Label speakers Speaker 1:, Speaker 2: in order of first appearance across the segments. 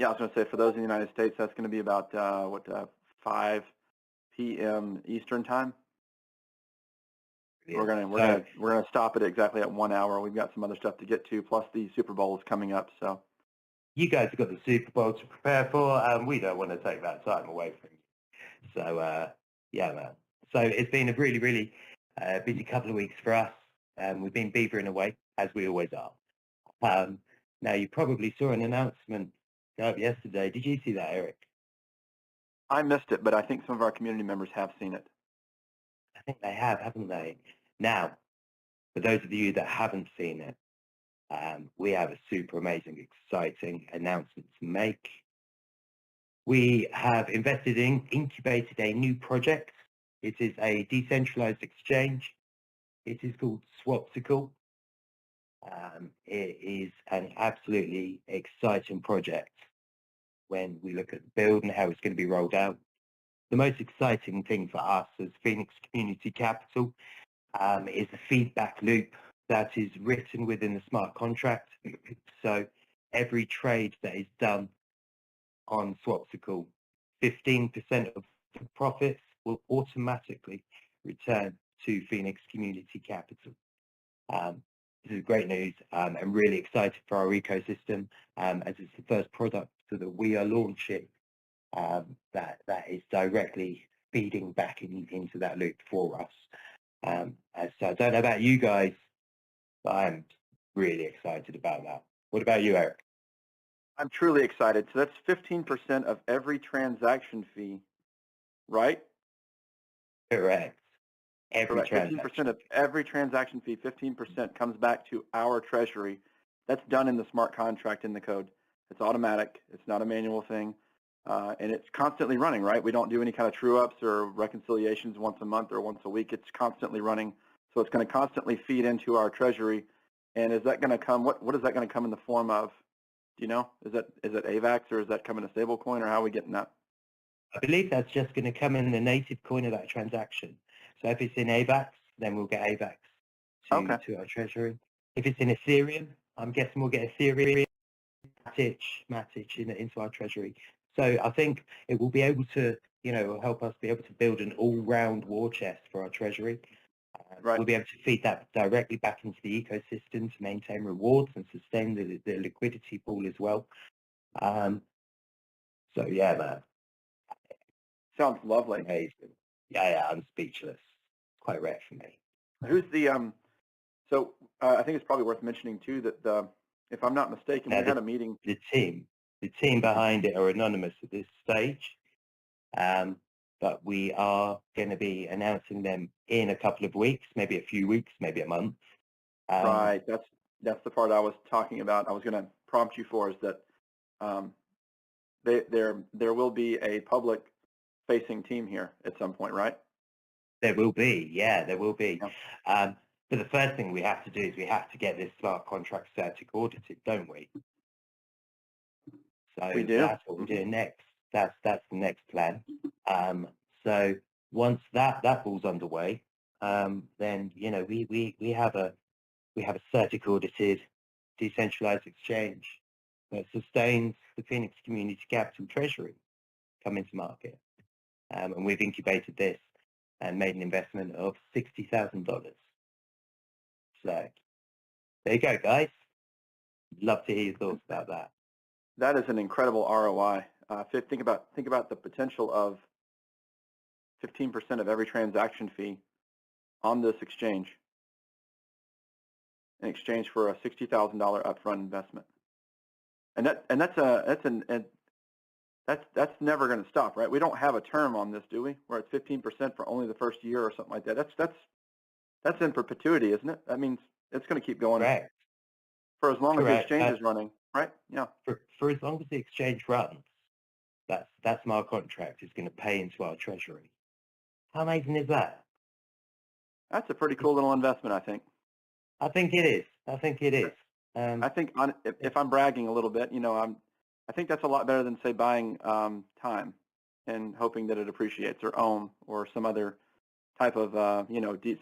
Speaker 1: Yeah, I was going to say for those in the United States, that's going to be about 5 p.m. Eastern time.
Speaker 2: Yeah.
Speaker 1: We're gonna stop it exactly at 1 hour. We've got some other stuff to get to, plus the Super Bowl is coming up. So
Speaker 2: you guys have got the Super Bowl to prepare for, and we don't want to take that time away from you. So yeah, man. So it's been a really, really busy couple of weeks for us. We've been beavering away, as we always are. Now, you probably saw an announcement go up yesterday. Did you see that, Eric?
Speaker 1: I missed it, but I think some of our community members have seen it.
Speaker 2: I think they have, haven't they? Now, for those of you that haven't seen it, we have a super amazing, exciting announcement to make. We have incubated a new project. It is a decentralized exchange. It is called Swapsicle. It is an absolutely exciting project when we look at the build and how it's going to be rolled out. The most exciting thing for us as Phoenix Community Capital is the feedback loop that is written within the smart contract. So every trade that is done on Swapsicle, 15% of the profits will automatically return to Phoenix Community Capital. This is great news. I'm really excited for our ecosystem as it's the first product that we are launching that is directly feeding back into that loop for us. So I don't know about you guys, but I'm really excited about that. What about you, Eric?
Speaker 1: I'm truly excited. So that's 15% of every transaction fee, right?
Speaker 2: Correct. Every
Speaker 1: Correct. 15% of every transaction fee, 15% comes back to our treasury. That's done in the smart contract in the code. It's automatic. It's not a manual thing. And it's constantly running, right? We don't do any kind of true-ups or reconciliations once a month or once a week. It's constantly running. So it's going to constantly feed into our treasury. And is that going to come, what is that going to come in the form of? Do you know? Is it AVAX or is that coming a stable coin or how are we getting that?
Speaker 2: I believe that's just going to come in the native coin of that transaction. So if it's in AVAX, then we'll get AVAX to our treasury. If it's in Ethereum, I'm guessing we'll get Ethereum, Matic into our treasury. So I think it will be able to, help us be able to build an all-round war chest for our treasury.
Speaker 1: Right.
Speaker 2: We'll be able to feed that directly back into the ecosystem to maintain rewards and sustain the liquidity pool as well. So yeah, man.
Speaker 1: Sounds lovely.
Speaker 2: Amazing. Yeah, I'm speechless. Quite rare for me.
Speaker 1: Who's the so I think it's probably worth mentioning too that if I'm not mistaken, we had a meeting.
Speaker 2: The team behind it are anonymous at this stage, but we are going to be announcing them in a couple of weeks, maybe a few weeks, maybe a month.
Speaker 1: Right. That's the part I was talking about. I was going to prompt you for is that there will be a public facing team here at some point, right?
Speaker 2: There will be, yeah, there will be.
Speaker 1: Yeah.
Speaker 2: But the first thing we have to do is we have to get this smart contract static audited, don't we? So
Speaker 1: we do.
Speaker 2: That's what we're doing next. That's the next plan. So once that falls underway, then we have a static audited decentralized exchange that sustains the Phoenix Community Capital Treasury coming to market. And we've incubated this and made an investment of $60,000. So there you go, guys. Love to hear your thoughts about that.
Speaker 1: That is an incredible ROI. Think about the potential of 15% of every transaction fee on this exchange in exchange for a $60,000 upfront investment, and that's never going to stop, right? We don't have a term on this, do we? Where it's 15% for only the first year or something like that. That's in perpetuity, isn't it? That means it's going to keep going for as long as the exchange is running, right? Yeah.
Speaker 2: For as long as the exchange runs, that smart contract is going to pay into our treasury. How amazing is that?
Speaker 1: That's a pretty cool little investment, I think.
Speaker 2: I think it is. I think
Speaker 1: if I'm bragging a little bit, I think that's a lot better than, say, buying time and hoping that it appreciates, or OM, or some other type of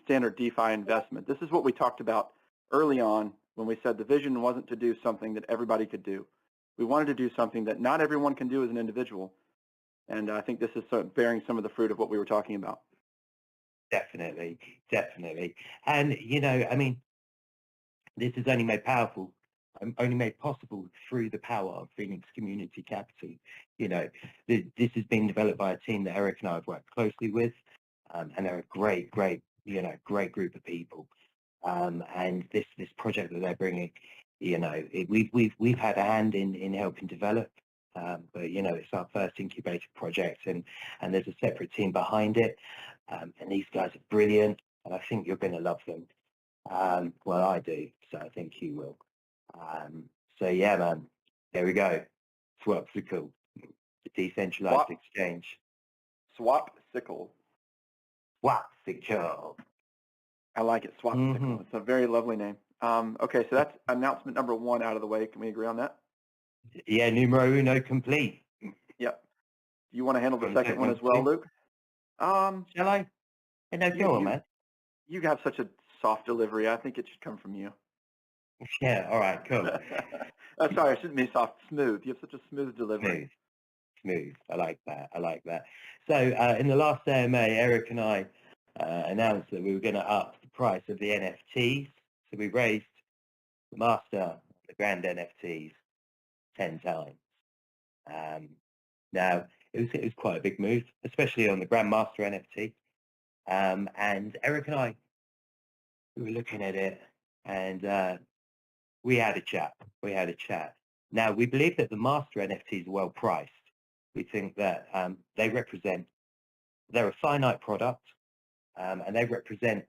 Speaker 1: standard DeFi investment. This is what we talked about early on when we said the vision wasn't to do something that everybody could do. We wanted to do something that not everyone can do as an individual. And I think this is bearing some of the fruit of what we were talking about.
Speaker 2: Definitely, definitely. And, you know, I mean, this is only made possible through the power of Phoenix Community Capital. You know, this has been developed by a team that Eric and I have worked closely with, and they're a great, great group of people. And this project that they're bringing, you know, we've had a hand in helping develop, but you know, it's our first incubator project, and there's a separate team behind it, and these guys are brilliant, and I think you're going to love them. Well, I do, so I think you will. So yeah, man, there we go. Swapsicle, the decentralized exchange.
Speaker 1: Swapsicle.
Speaker 2: Swapsicle.
Speaker 1: I like it, Swapsicle. It's a very lovely name. Okay, so that's announcement number 1 out of the way. Can we agree on that?
Speaker 2: Yeah, numero uno complete.
Speaker 1: Yep. Do you want to handle the second one as well, Luke?
Speaker 2: Shall I? No, go on, man.
Speaker 1: You have such a soft delivery. I think it should come from you.
Speaker 2: Yeah, all right, cool.
Speaker 1: Sorry, I shouldn't be soft. Smooth. You have such a smooth delivery.
Speaker 2: Smooth. I like that. So in the last AMA, Eric and I announced that we were going to up the price of the NFTs. So we raised the master, the grand NFTs 10 times. Now, it was quite a big move, especially on the Grandmaster NFT. And Eric and I, we were looking at it, and we had a chat. Now, we believe that the master NFTs are well priced. We think that they're a finite product, and they represent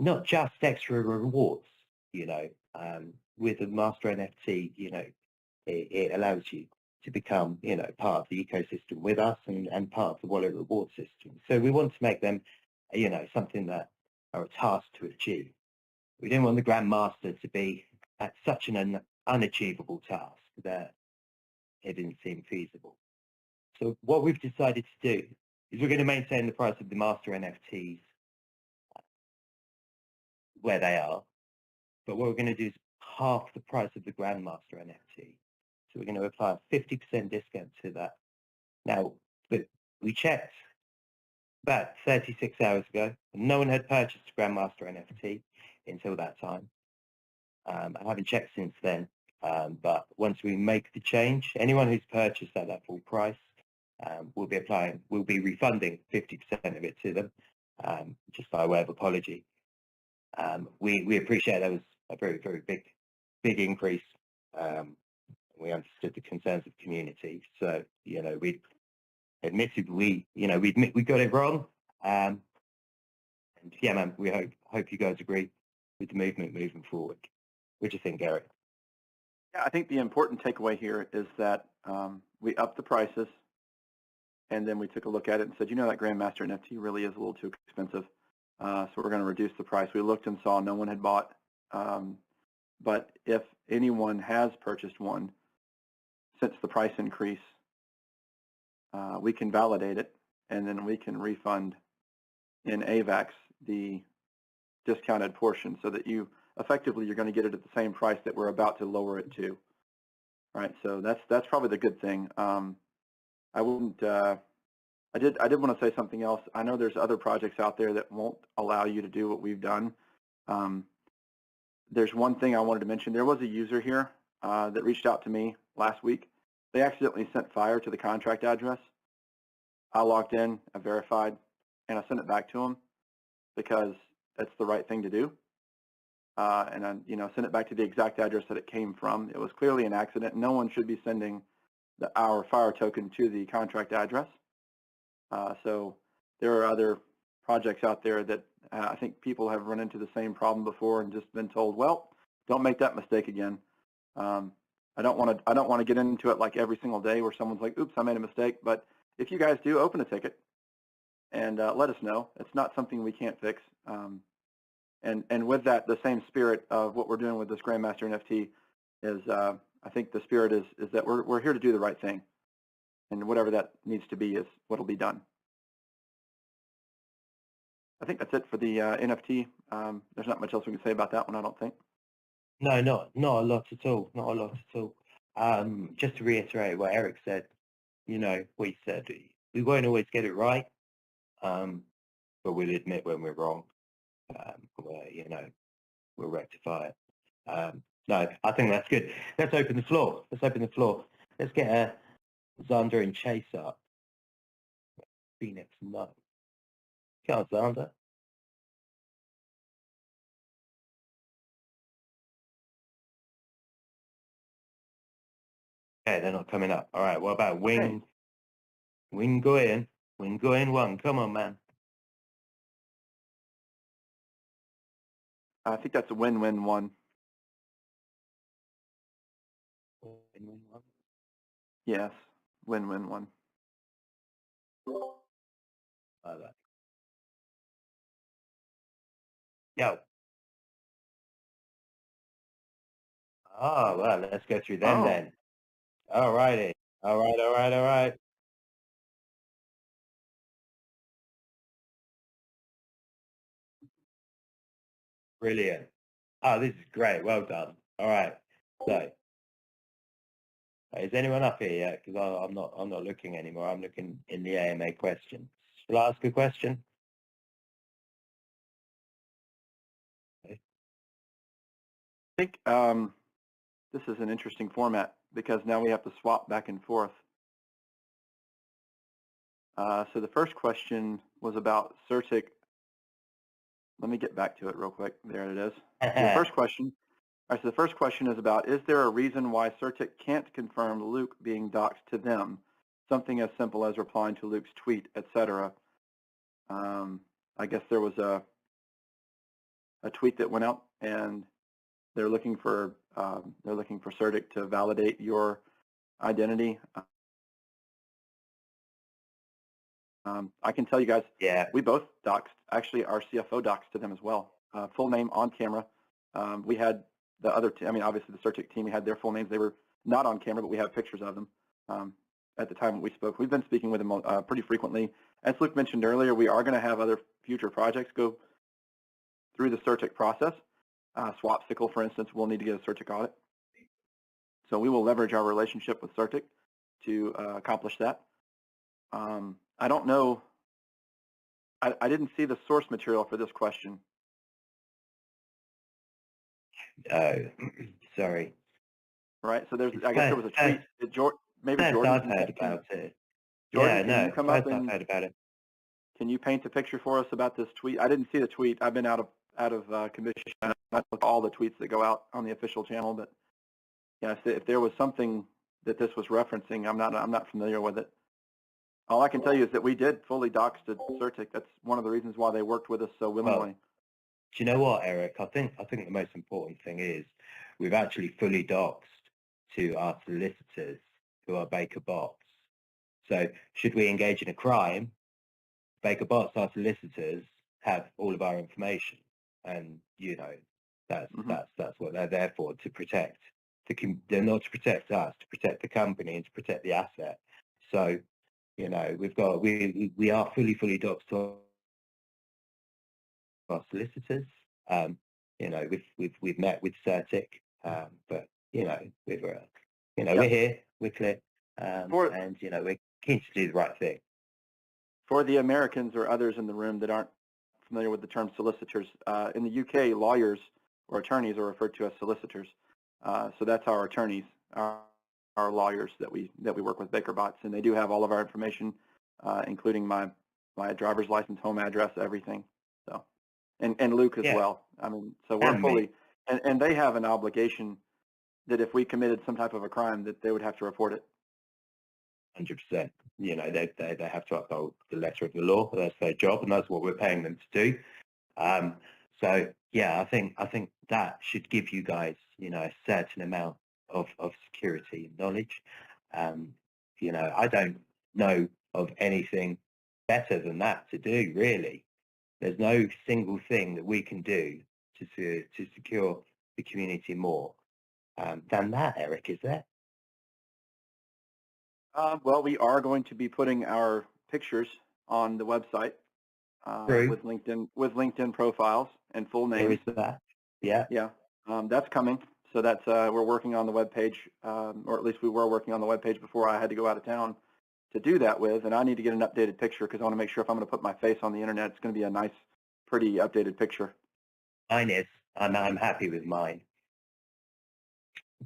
Speaker 2: not just extra rewards, you know. With the master NFT, you know, it allows you to become, you know, part of the ecosystem with us and part of the wallet reward system. So we want to make them, you know, something that are a task to achieve. We didn't want the Grandmaster to be at such an unachievable task that it didn't seem feasible. So what we've decided to do is we're going to maintain the price of the master NFTs where they are, but what we're going to do is half the price of the Grandmaster NFT. So we're going to apply a 50% discount to that. Now, but we checked about 36 hours ago, and no one had purchased a Grandmaster NFT until that time. I haven't checked since then, but once we make the change, anyone who's purchased at that full price, we'll be refunding 50% of it to them, just by way of apology. We appreciate that was a very, very big increase. We understood the concerns of the community, so you know we admitted we got it wrong. And yeah, man, we hope you guys agree with the movement moving forward. What do you think, Eric?
Speaker 1: Yeah, I think the important takeaway here is that we upped the prices, and then we took a look at it and said, you know, that Grandmaster NFT really is a little too expensive, so we're going to reduce the price. We looked and saw no one had bought, but if anyone has purchased one since the price increase, we can validate it, and then we can refund in AVAX the discounted portion, so that you're going to get it at the same price that we're about to lower it to. Right, so that's probably the good thing. I did want to say something else. I know there's other projects out there that won't allow you to do what we've done. There's one thing I wanted to mention. There was a user here that reached out to me last week. They accidentally sent fire to the contract address. I logged in, I verified, and I sent it back to them because that's the right thing to do. And I, sent it back to the exact address that it came from. It was clearly an accident. No one should be sending our fire token to the contract address. So there are other projects out there that I think people have run into the same problem before and just been told, well, don't make that mistake again. I don't want to get into it like every single day where someone's like, oops, I made a mistake. But if you guys do, open a ticket and let us know. It's not something we can't fix. And with that, the same spirit of what we're doing with this Grandmaster NFT is, I think the spirit is that we're here to do the right thing, and whatever that needs to be is what will be done. I think that's it for the NFT. There's not much else we can say about that one, I don't think.
Speaker 2: No, not a lot at all. Not a lot at all. Just to reiterate what Eric said, we said we won't always get it right, but we'll admit when we're wrong. We'll rectify it. No, I think that's good. Let's open the floor. Let's get Xander and Chase up. Phoenix, no. Come on, Xander. Okay, they're not coming up. All right, what about Wing?
Speaker 1: Okay.
Speaker 2: Wing Nguyen. Wing Nguyen 1. Come on, man.
Speaker 1: I think that's a win-win one.
Speaker 2: Win 1.
Speaker 1: Yes, win-win one.
Speaker 2: Like that. Yo. Oh, well, let's go through them then. All righty. All right. Brilliant. Oh, this is great. Well done. All right. So, is anyone up here yet? Because I'm not looking anymore. I'm looking in the AMA questions. Shall I ask a question?
Speaker 1: I think this is an interesting format because now we have to swap back and forth. So the first question was about Certic. Let me get back to it real quick. There it is. The first question. All right, so the first question is about, is there a reason why Certic can't confirm Luke being doxed to them? Something as simple as replying to Luke's tweet, etc. I guess there was a tweet that went out, and they're looking for Certic to validate your identity. I can tell you guys, we both doxed. Actually, our CFO doxed to them as well. Full name on camera. We had the other, obviously the Certic team, we had their full names. They were not on camera, but we have pictures of them at the time when we spoke. We've been speaking with them pretty frequently. As Luke mentioned earlier, we are going to have other future projects go through the Certic process. Swapsicle, for instance, will need to get a Certic audit. So we will leverage our relationship with Certic to accomplish that. I don't know. I didn't see the source material for this question.
Speaker 2: Oh, sorry.
Speaker 1: Right. So there's, I guess there was a tweet. Maybe Jordan.
Speaker 2: I've heard about it.
Speaker 1: Jordan, can you come up and
Speaker 2: I've heard about it.
Speaker 1: Can you paint a picture for us about this tweet? I didn't see the tweet. I've been out of commission. I don't look at all the tweets that go out on the official channel, but yeah, if there was something that this was referencing, I'm not familiar with it. All I can tell you is that we did fully dox to Certic. That's one of the reasons why they worked with us so willingly.
Speaker 2: Well, do you know what, Eric? I think the most important thing is we've actually fully doxed to our solicitors who are Baker Bots. So should we engage in a crime, Baker Bots, our solicitors, have all of our information, and that's what they're there for, to protect. They're not to protect us, to protect the company and to protect the asset. So we are fully doxed to our solicitors. We've met with Certic, but we're here, we're clear, and we're keen to do the right thing.
Speaker 1: For the Americans or others in the room that aren't familiar with the term solicitors, in the UK, lawyers or attorneys are referred to as solicitors. So that's our attorneys, our lawyers that we work with, Baker Bots, and they do have all of our information, including my driver's license, home address, everything. So, and Luke as well. So we're fully, and they have an obligation that if we committed some type of a crime, that they would have to report it.
Speaker 2: 100%. They have to uphold the letter of the law. That's their job, and that's what we're paying them to do. So yeah, I think that should give you guys, a certain amount of security and knowledge. I don't know of anything better than that to do, really. There's no single thing that we can do to secure the community more than that, Eric, is there?
Speaker 1: Well, we are going to be putting our pictures on the website with LinkedIn profiles and full names.
Speaker 2: There is that. Yeah.
Speaker 1: Yeah. That's coming. So that's we're working on the web page, or at least we were working on the web page before I had to go out of town to do that with. And I need to get an updated picture because I want to make sure if I'm going to put my face on the internet, it's going to be a nice, pretty updated picture.
Speaker 2: Mine is. I'm happy with mine.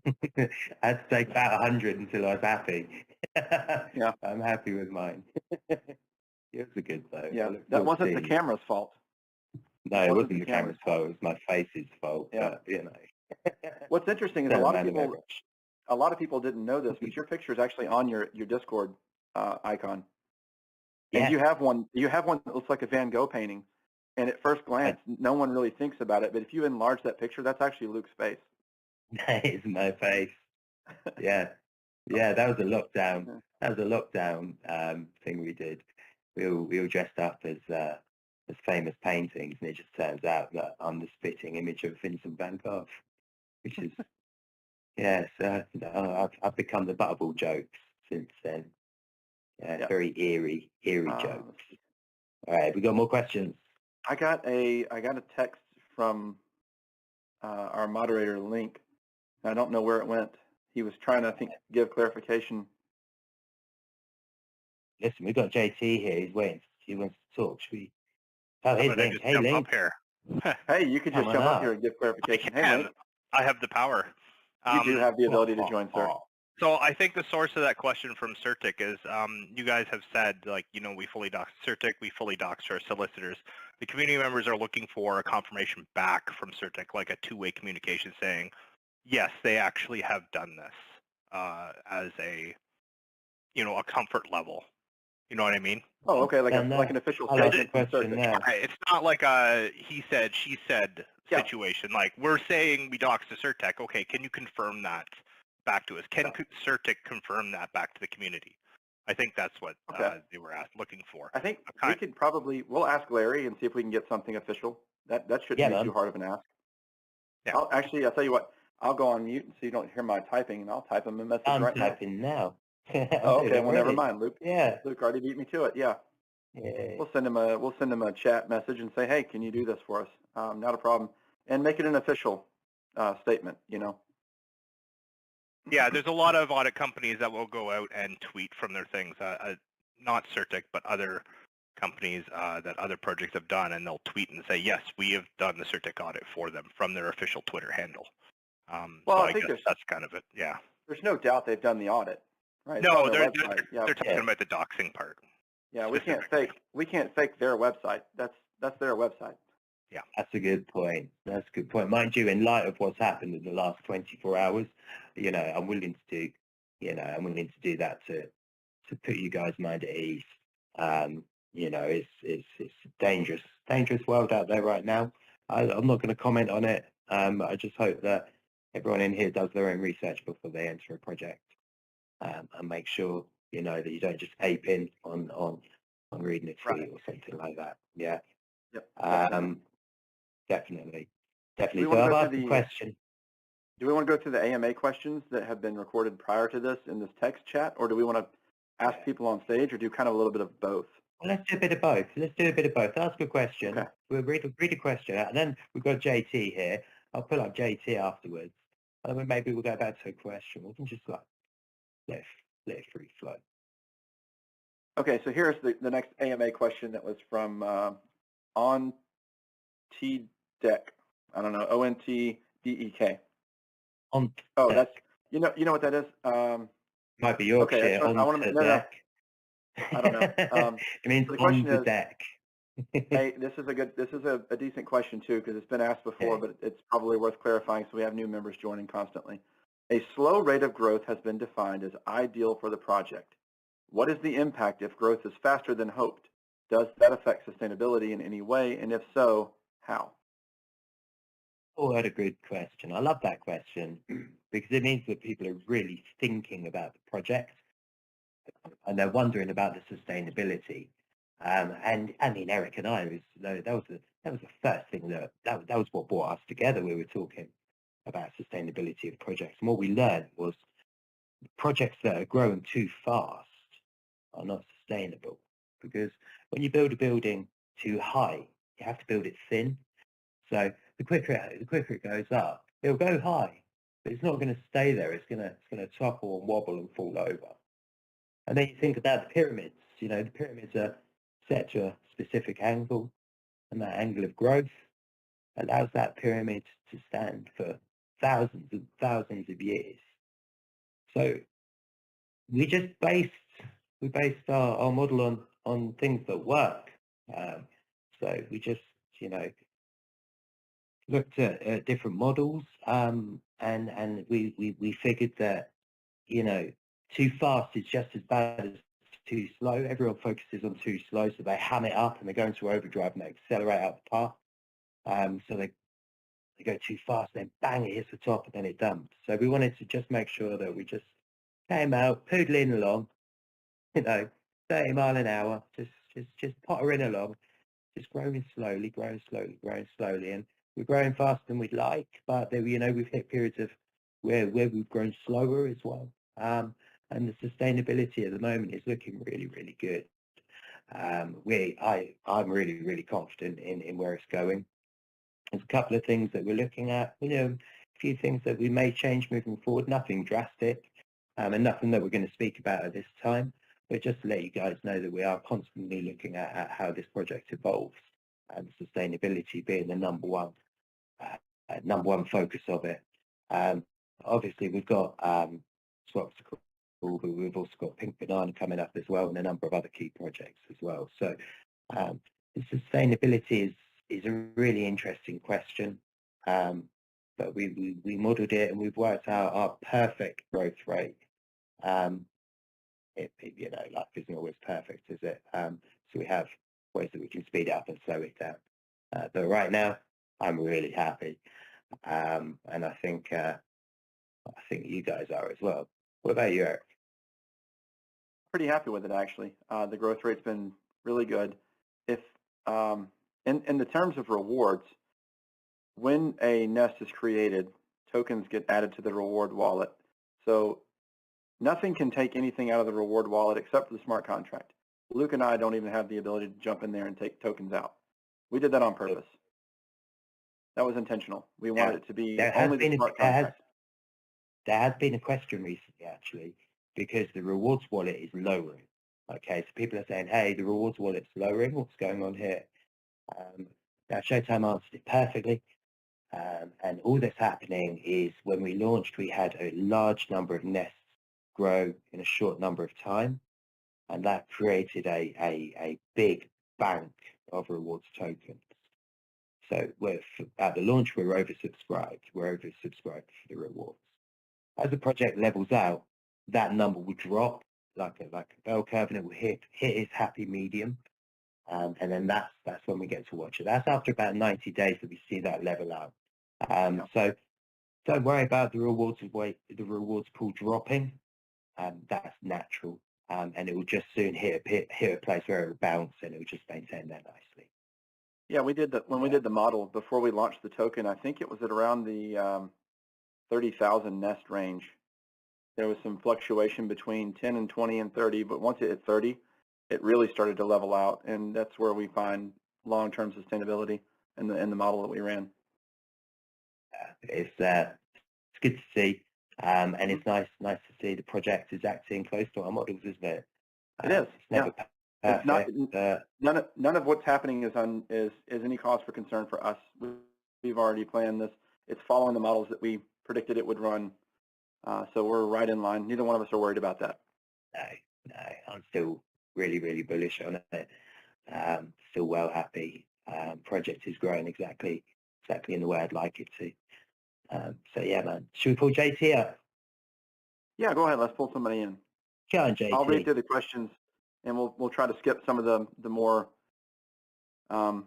Speaker 2: I had to take about 100 until I was happy.
Speaker 1: Yeah.
Speaker 2: I'm happy with mine. It was a good though.
Speaker 1: Yeah, that wasn't the camera's fault.
Speaker 2: No, it wasn't the camera's fault. It was my face's fault.
Speaker 1: Yeah.
Speaker 2: But, you know.
Speaker 1: What's interesting is a lot of people didn't know this, but your picture is actually on your Discord icon. And you have one that looks like a Van Gogh painting. And at first glance, no one really thinks about it. But if you enlarge that picture, that's actually Luke's face.
Speaker 2: That is my face. Yeah. Yeah, that was a lockdown. That was a lockdown thing we did. We all dressed up as famous paintings, and it just turns out that I'm the spitting image of Vincent van Gogh, which is, yes, I've become the butterball jokes since then. Yeah, very eerie jokes. All right, we got more questions.
Speaker 1: I got a text from our moderator, Link. I don't know where it went. He was trying to, I think, give clarification.
Speaker 2: Listen, we've got JT here. He's waiting. He wants to talk. Should we? Oh, here's Link. Hey, Link.
Speaker 3: Up here.
Speaker 1: Hey, you could just jump up here and give clarification. Hey, Link.
Speaker 3: I have the power.
Speaker 1: You do have the ability to join, sir.
Speaker 3: So I think the source of that question from Certic is you guys have said, like, you know, we fully dox Certic, we fully dox our solicitors. The community members are looking for a confirmation back from Certic, like a two-way communication saying, yes, they actually have done this as a, you know, a comfort level. You know what I mean?
Speaker 1: Oh, okay, like an official statement.
Speaker 3: It's not like a he said, she said situation. Like, we're saying we dox to Certic. Okay, can you confirm that back to us? Can Certic confirm that back to the community? I think that's what they were looking for.
Speaker 1: I think we could we'll ask Larry and see if we can get something official. That shouldn't be too hard of an ask. Yeah. I'll tell you what, I'll go on mute so you don't hear my typing, and I'll type him a message right now.
Speaker 2: I'm typing now.
Speaker 1: Oh, okay, well, never mind, Luke.
Speaker 2: Yeah.
Speaker 1: Luke already beat me to it, yeah. We'll send him a chat message and say, hey, can you do this for us? Not a problem. And make it an official statement, you know.
Speaker 3: Yeah, there's a lot of audit companies that will go out and tweet from their things, not Certic, but other companies that other projects have done, and they'll tweet and say, yes, we have done the Certic audit for them from their official Twitter handle.
Speaker 1: Well,
Speaker 3: so
Speaker 1: I think
Speaker 3: that's kind of it, yeah.
Speaker 1: There's no doubt they've done the audit, right?
Speaker 3: No, they're talking about the doxing part.
Speaker 1: Yeah, we can't fake their website. That's their website.
Speaker 2: Yeah, that's a good point. That's a good point. Mind you, in light of what's happened in the last 24 hours, you know, I'm willing to do that to put you guys' mind at ease. You know, it's a dangerous world out there right now. I'm not going to comment on it. I just hope that everyone in here does their own research before they enter a project, and make sure, you know, that you don't just ape in on reading a tweet or something like that. Yeah.
Speaker 1: Yep.
Speaker 2: Definitely. So I've asked the question.
Speaker 1: Do we want to go through the AMA questions that have been recorded prior to this in this text chat, or do we want to ask people on stage, or do kind of a little bit of both?
Speaker 2: Well, let's do a bit of both. Ask a question. Okay. We'll read a question out, and then we've got JT here. I'll pull up JT afterwards, and then maybe we'll go back to a question. We can just like let it free flow.
Speaker 1: Okay, so here's the next AMA question that was from on DEX. I don't know, ONTDEK. That's you know what that is.
Speaker 2: Might be Yorkshire.
Speaker 1: Okay, I want to know. I don't know.
Speaker 2: It means so on the deck.
Speaker 1: Hey, this is a decent question too, because it's been asked before, but it's probably worth clarifying so we have new members joining constantly. A slow rate of growth has been defined as ideal for the project. What is the impact if growth is faster than hoped? Does that affect sustainability in any way, and if so, how?
Speaker 2: Oh, that's a good question. I love that question because it means that people are really thinking about the project and they're wondering about the sustainability. And I mean, Eric and I, that was the first thing that was what brought us together. We were talking about sustainability of projects, and what we learned was projects that are growing too fast are not sustainable, because when you build a building too high, you have to build it thin. So the quicker it goes up, it'll go high, but it's not going to stay there. It's going to topple and wobble and fall over. And then you think about the pyramids. You know, the pyramids are set to a specific angle, and that angle of growth allows that pyramid to stand for thousands and thousands of years. So we based our model on things that work. So we just, you know, looked at different models, and we figured that, you know, too fast is just as bad as too slow. Everyone focuses on too slow, so they ham it up and they go into overdrive and they accelerate out the path. So they go too fast, then bang, it hits the top and then it dumps. So we wanted to just make sure that we just came out, poodling along, you know, 30 mile an hour, just pottering along, just growing slowly, growing slowly. And we're growing faster than we'd like, but there, you know, we've hit periods of where we've grown slower as well. And the sustainability at the moment is looking really, really good. I'm really, really confident in where it's going. There's a couple of things that we're looking at, you know, a few things that we may change moving forward, nothing drastic, and nothing that we're going to speak about at this time, but just to let you guys know that we are constantly looking at how this project evolves, and sustainability being the number one focus of it. Obviously, we've got swaps, but we've also got Pink Banana coming up as well, and a number of other key projects as well. So the sustainability is a really interesting question, but we modelled it and we've worked out our perfect growth rate. You know, life isn't always perfect, is it? So we have ways that we can speed it up and slow it down. But right now, I'm really happy, and I think you guys are as well. What about you, Eric?
Speaker 1: Pretty happy with it, actually. The growth rate's been really good. If in the terms of rewards, when a nest is created, tokens get added to the reward wallet. So nothing can take anything out of the reward wallet except for the smart contract. Luke and I don't even have the ability to jump in there and take tokens out. We did that on purpose. That was intentional. We wanted it to be only the smart contract.
Speaker 2: There has been a question recently, actually, because the rewards wallet is lowering. Okay, so people are saying, hey, the rewards wallet's lowering. What's going on here? Now, Showtime answered it perfectly. And all that's happening is when we launched, we had a large number of nests grow in a short number of time. And that created a big bank of rewards tokens. So at the launch, we're oversubscribed. We're oversubscribed for the rewards. As the project levels out, that number will drop like a bell curve, and it will hit its happy medium. And then that's when we get to watch it. That's after about 90 days that we see that level out. So don't worry about the rewards pool dropping. That's natural, and it will just soon hit a place where it will bounce, and it will just maintain that nicely.
Speaker 1: Yeah, we did that when we did the model before we launched the token. I think it was at around the 30,000 nest range. There was some fluctuation between 10 and 20 and 30, but once it hit 30, it really started to level out, and that's where we find long-term sustainability in the model that we ran.
Speaker 2: It's good to see, and it's nice to see the project is acting close to our models, isn't it?
Speaker 1: It is.
Speaker 2: It's never perfect.
Speaker 1: It's not, none of what's happening is any cause for concern for us. We've already planned this. It's following the models that we predicted it would run. So we're right in line. Neither one of us are worried about that.
Speaker 2: No, I'm still really, really bullish on it. Still well happy. Project is growing exactly in the way I'd like it to. So yeah, man. Should we pull JT up?
Speaker 1: Yeah, go ahead. Let's pull somebody in.
Speaker 2: Go on, JT.
Speaker 1: I'll read through the questions, and we'll try to skip some of the more. I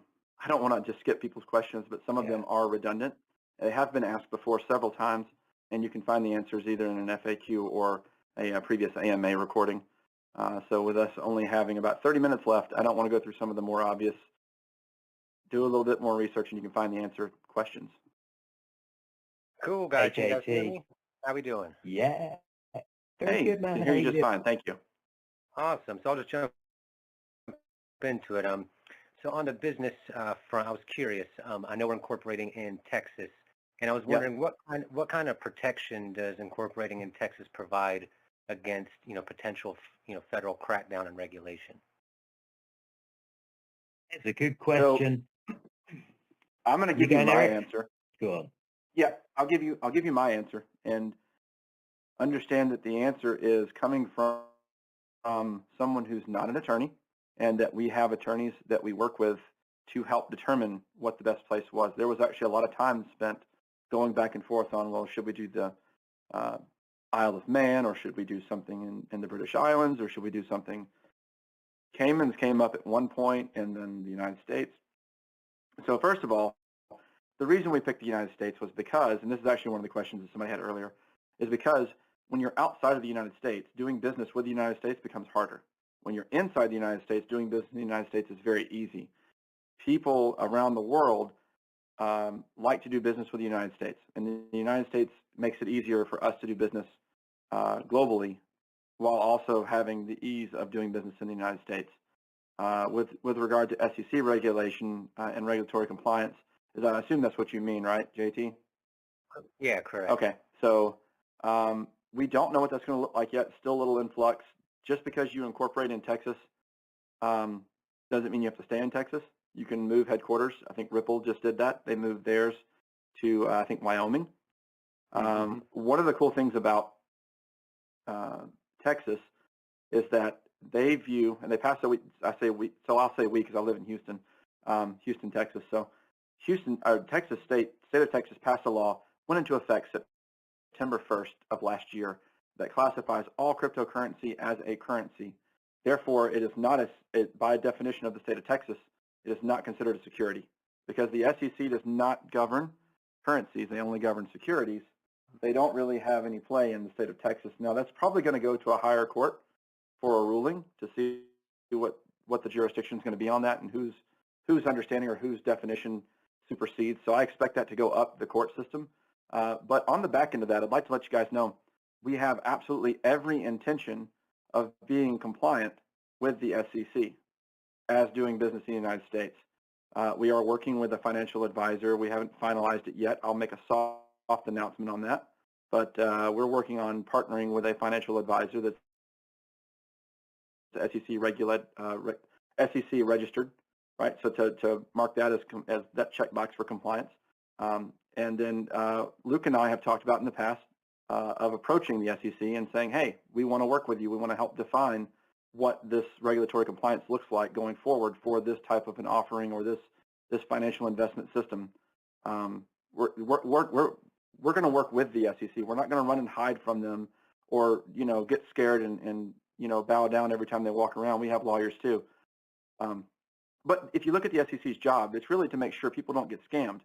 Speaker 1: don't want to just skip people's questions, but some of them are redundant. They have been asked before several times, and you can find the answers either in an FAQ or a previous AMA recording. So with us only having about 30 minutes left, I don't want to go through some of the more obvious. Do a little bit more research, and you can find the answer questions.
Speaker 4: Cool, guys.
Speaker 2: Hey,
Speaker 4: Can you guys hear
Speaker 2: JT.
Speaker 4: me? How we doing?
Speaker 2: Yeah. Very good, man.
Speaker 1: I
Speaker 2: How
Speaker 1: hear you
Speaker 2: you
Speaker 1: just
Speaker 2: doing?
Speaker 1: fine. Thank you.
Speaker 4: Awesome. So I'll just jump into it. So on the business front, I was curious. I know we're incorporating in Texas. And I was
Speaker 1: Yep.
Speaker 4: wondering what kind of protection does incorporating in Texas provide against, potential, federal crackdown and regulation?
Speaker 2: It's a good question.
Speaker 1: I'm going to
Speaker 2: You
Speaker 1: give you
Speaker 2: going,
Speaker 1: my
Speaker 2: Eric?
Speaker 1: answer.
Speaker 2: Go on.
Speaker 1: Yeah, I'll give you my answer, and understand that the answer is coming from someone who's not an attorney, and that we have attorneys that we work with to help determine what the best place was. There was actually a lot of time spent going back and forth on, well, should we do the Isle of Man, or should we do something in the British Islands, or should we do something? Caymans came up at one point, and then the United States. So first of all, the reason we picked the United States was because, and this is actually one of the questions that somebody had earlier, is because when you're outside of the United States, doing business with the United States becomes harder. When you're inside the United States, doing business in the United States is very easy. People around the world like to do business with the United States, and the United States makes it easier for us to do business globally, while also having the ease of doing business in the United States. With regard to SEC regulation and regulatory compliance, I assume that's what you mean, right, JT?
Speaker 4: Yeah, correct.
Speaker 1: Okay, so we don't know what that's going to look like yet. Still a little in flux. Just because you incorporate in Texas doesn't mean you have to stay in Texas. You can move headquarters. I think Ripple just did that. They moved theirs to, I think, Wyoming. One of the cool things about Texas is that they view, and they passed a week, I'll say we because I live in Houston, Houston, Texas. So Texas state of Texas passed a law, went into effect September 1st of last year, that classifies all cryptocurrency as a currency. Therefore, it is not, by definition of the state of Texas, it is not considered a security, because the SEC does not govern currencies. They only govern securities. They don't really have any play in the state of Texas. Now, that's probably going to go to a higher court for a ruling to see what the jurisdiction is going to be on that, and whose understanding or whose definition supersedes. So I expect that to go up the court system. But on the back end of that, I'd like to let you guys know we have absolutely every intention of being compliant with the SEC as doing business in the United States. We are working with a financial advisor. We haven't finalized it yet. I'll make a soft announcement on that. But we're working on partnering with a financial advisor that's SEC registered, right? So to mark that as that checkbox for compliance. And then Luke and I have talked about in the past of approaching the SEC and saying, hey, we want to work with you. We want to help define what this regulatory compliance looks like going forward for this type of an offering or this financial investment system. We're going to work with the SEC. We're not going to run and hide from them, or get scared and bow down every time they walk around. We have lawyers too. But if you look at the SEC's job, it's really to make sure people don't get scammed.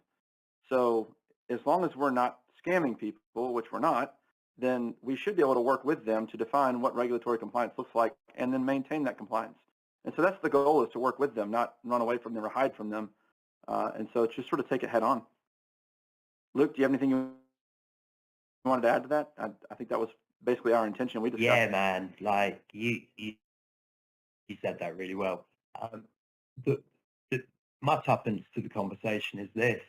Speaker 1: So as long as we're not scamming people, which we're not, then we should be able to work with them to define what regulatory compliance looks like and then maintain that compliance. And so that's the goal, is to work with them, not run away from them or hide from them. And so it's just sort of take it head on. Luke, do you have anything you wanted to add to that? I think that was basically our intention. We discussed.
Speaker 2: Yeah, man. Like you said that really well. My tuppence to the conversation is this.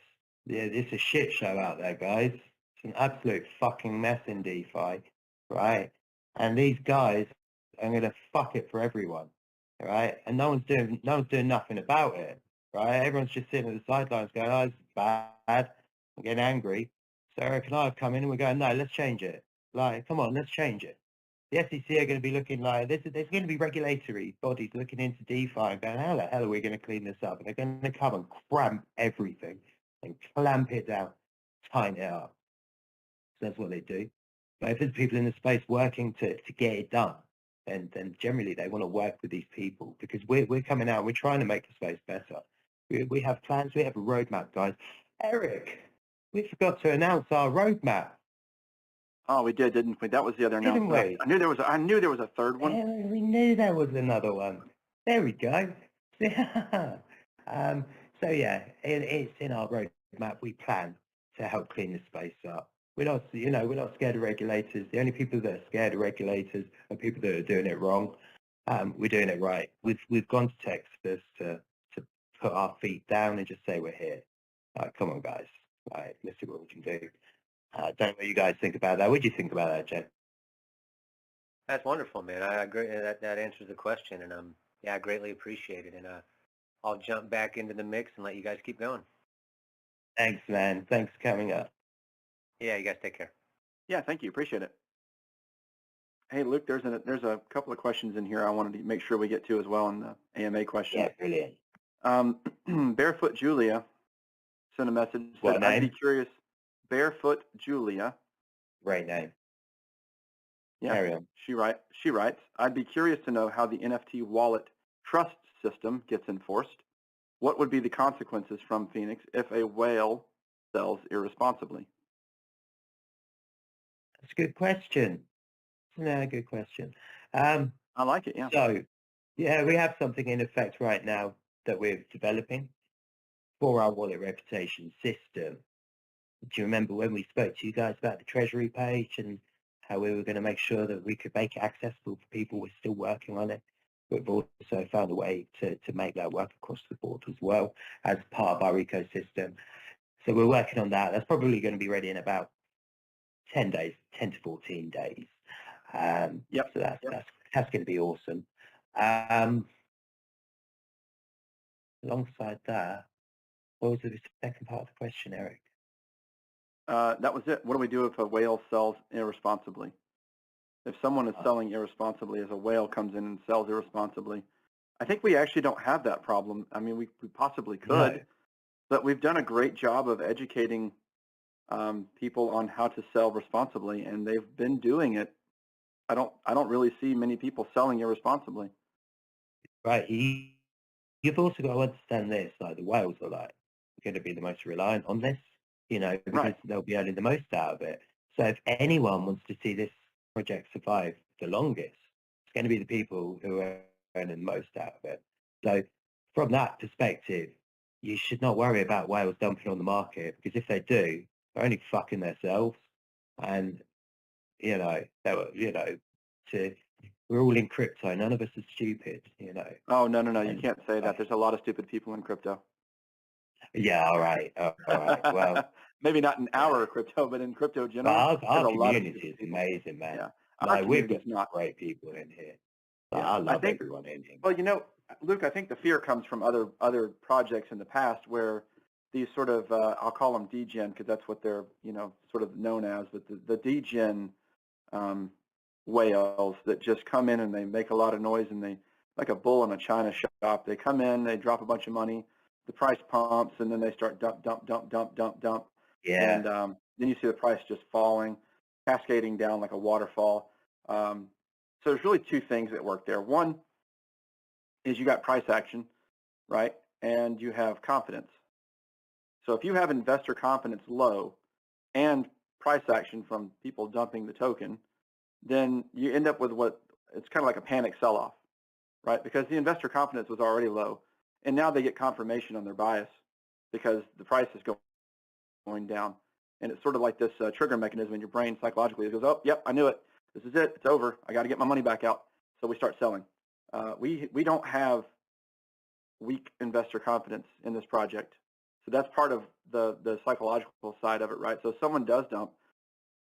Speaker 2: Yeah, it's a shit show out there, guys. It's an absolute fucking mess in DeFi, right? And these guys are going to fuck it for everyone, right? And no one's doing nothing about it, right? Everyone's just sitting at the sidelines going, "Oh, it's bad." I'm getting angry. So Eric and I have come in and we're going, "No, let's change it. Like, come on, let's change it." The SEC are going to be looking like this. There's going to be regulatory bodies looking into DeFi and going, "How the hell are we going to clean this up?" And they're going to come and cramp everything and clamp it down, tighten it up. So that's what they do. But if there's people in the space working to get it done, then generally they want to work with these people, because we're coming out, we're trying to make the space better. We have plans, we have a roadmap, guys. Eric, we forgot to announce our roadmap.
Speaker 1: Oh, we did, didn't we? That was the other announcement.
Speaker 2: We?
Speaker 1: I knew there was a third one.
Speaker 2: Yeah, we knew there was another one. There we go. So yeah, it's in our roadmap. We plan to help clean the space up. We're not scared of regulators. The only people that are scared of regulators are people that are doing it wrong. We're doing it right. We've gone to Texas to put our feet down and just say we're here. Come on, guys. right, let's see what we can do. Don't know what you guys think about that. What do you think about that, Jeff?
Speaker 4: That's wonderful, man. I agree. That answers the question, and yeah, I greatly appreciate it. And I'll jump back into the mix and let you guys keep going.
Speaker 2: Thanks, man. Thanks for coming up.
Speaker 4: Yeah, you guys take care.
Speaker 1: Yeah, thank you. Appreciate it. Hey, Luke, there's a couple of questions in here I wanted to make sure we get to as well in the AMA question.
Speaker 2: Yeah, brilliant.
Speaker 1: Barefoot Julia sent a message.
Speaker 2: What
Speaker 1: Said, I'd be
Speaker 2: name?
Speaker 1: curious. Barefoot Julia.
Speaker 2: Great name.
Speaker 1: Yeah,
Speaker 2: Carry on.
Speaker 1: she writes, I'd be curious to know how the NFT wallet trust system gets enforced. What would be the consequences from Phoenix if a whale sells irresponsibly?
Speaker 2: That's a good question. No, good question.
Speaker 1: I like it, yeah.
Speaker 2: So, yeah, we have something in effect right now that we're developing for our wallet reputation system. Do you remember when we spoke to you guys about the Treasury page and how we were going to make sure that we could make it accessible for people? We're still working on it. We've also found a way to make that work across the board as well as part of our ecosystem. So we're working on that. That's probably going to be ready in about 10 days, 10 to 14 days.
Speaker 1: Yep.
Speaker 2: So that's going to be awesome. Alongside that, what was the second part of the question, Eric?
Speaker 1: That was it. What do we do if a whale sells irresponsibly? If someone is selling irresponsibly, as a whale comes in and sells irresponsibly, I think we actually don't have that problem. I mean, we possibly could,
Speaker 2: No.
Speaker 1: but we've done a great job of educating people on how to sell responsibly, and they've been doing it. I don't really see many people selling irresponsibly.
Speaker 2: Right. You've also got to understand this, like the whales are like going to be the most reliant on this, because
Speaker 1: Right.
Speaker 2: they'll be earning the most out of it. So if anyone wants to see this project survive the longest, it's going to be the people who are earning the most out of it. So from that perspective, you should not worry about whales dumping on the market, because if they do, they're only fucking themselves. And, we're all in crypto. None of us are stupid,
Speaker 1: Oh, no. You
Speaker 2: And,
Speaker 1: can't say that. There's a lot of stupid people in crypto.
Speaker 2: Yeah, all right. Well,
Speaker 1: maybe not in our crypto, but in crypto
Speaker 2: but
Speaker 1: generally,
Speaker 2: our
Speaker 1: there's a lot of
Speaker 2: community
Speaker 1: stupid
Speaker 2: is
Speaker 1: people.
Speaker 2: amazing, man.
Speaker 1: Yeah, our
Speaker 2: Like, we've
Speaker 1: community's
Speaker 2: got
Speaker 1: not.
Speaker 2: great people in here. Like,
Speaker 1: Yeah,
Speaker 2: I
Speaker 1: I
Speaker 2: love
Speaker 1: think.
Speaker 2: everyone in here.
Speaker 1: Well, Luke, I think the fear comes from other projects in the past where these sort of I'll call them degen because that's what they're sort of known as, but the degen whales that just come in and they make a lot of noise and they like a bull in a china shop. They come in, they drop a bunch of money, the price pumps, and then they start dump,
Speaker 2: Yeah.
Speaker 1: and then you see the price just falling, cascading down like a waterfall. So there's really two things that work there. One is you got price action, right? And you have confidence. So if you have investor confidence low and price action from people dumping the token, then you end up with it's kind of like a panic sell-off, right? Because the investor confidence was already low, and now they get confirmation on their bias because the price is going down. And it's sort of like this trigger mechanism in your brain psychologically. It goes, oh, yep, I knew it. This is it. It's over. I got to get my money back out. So we start selling. We don't have weak investor confidence in this project. So that's part of the psychological side of it, right? So if someone does dump,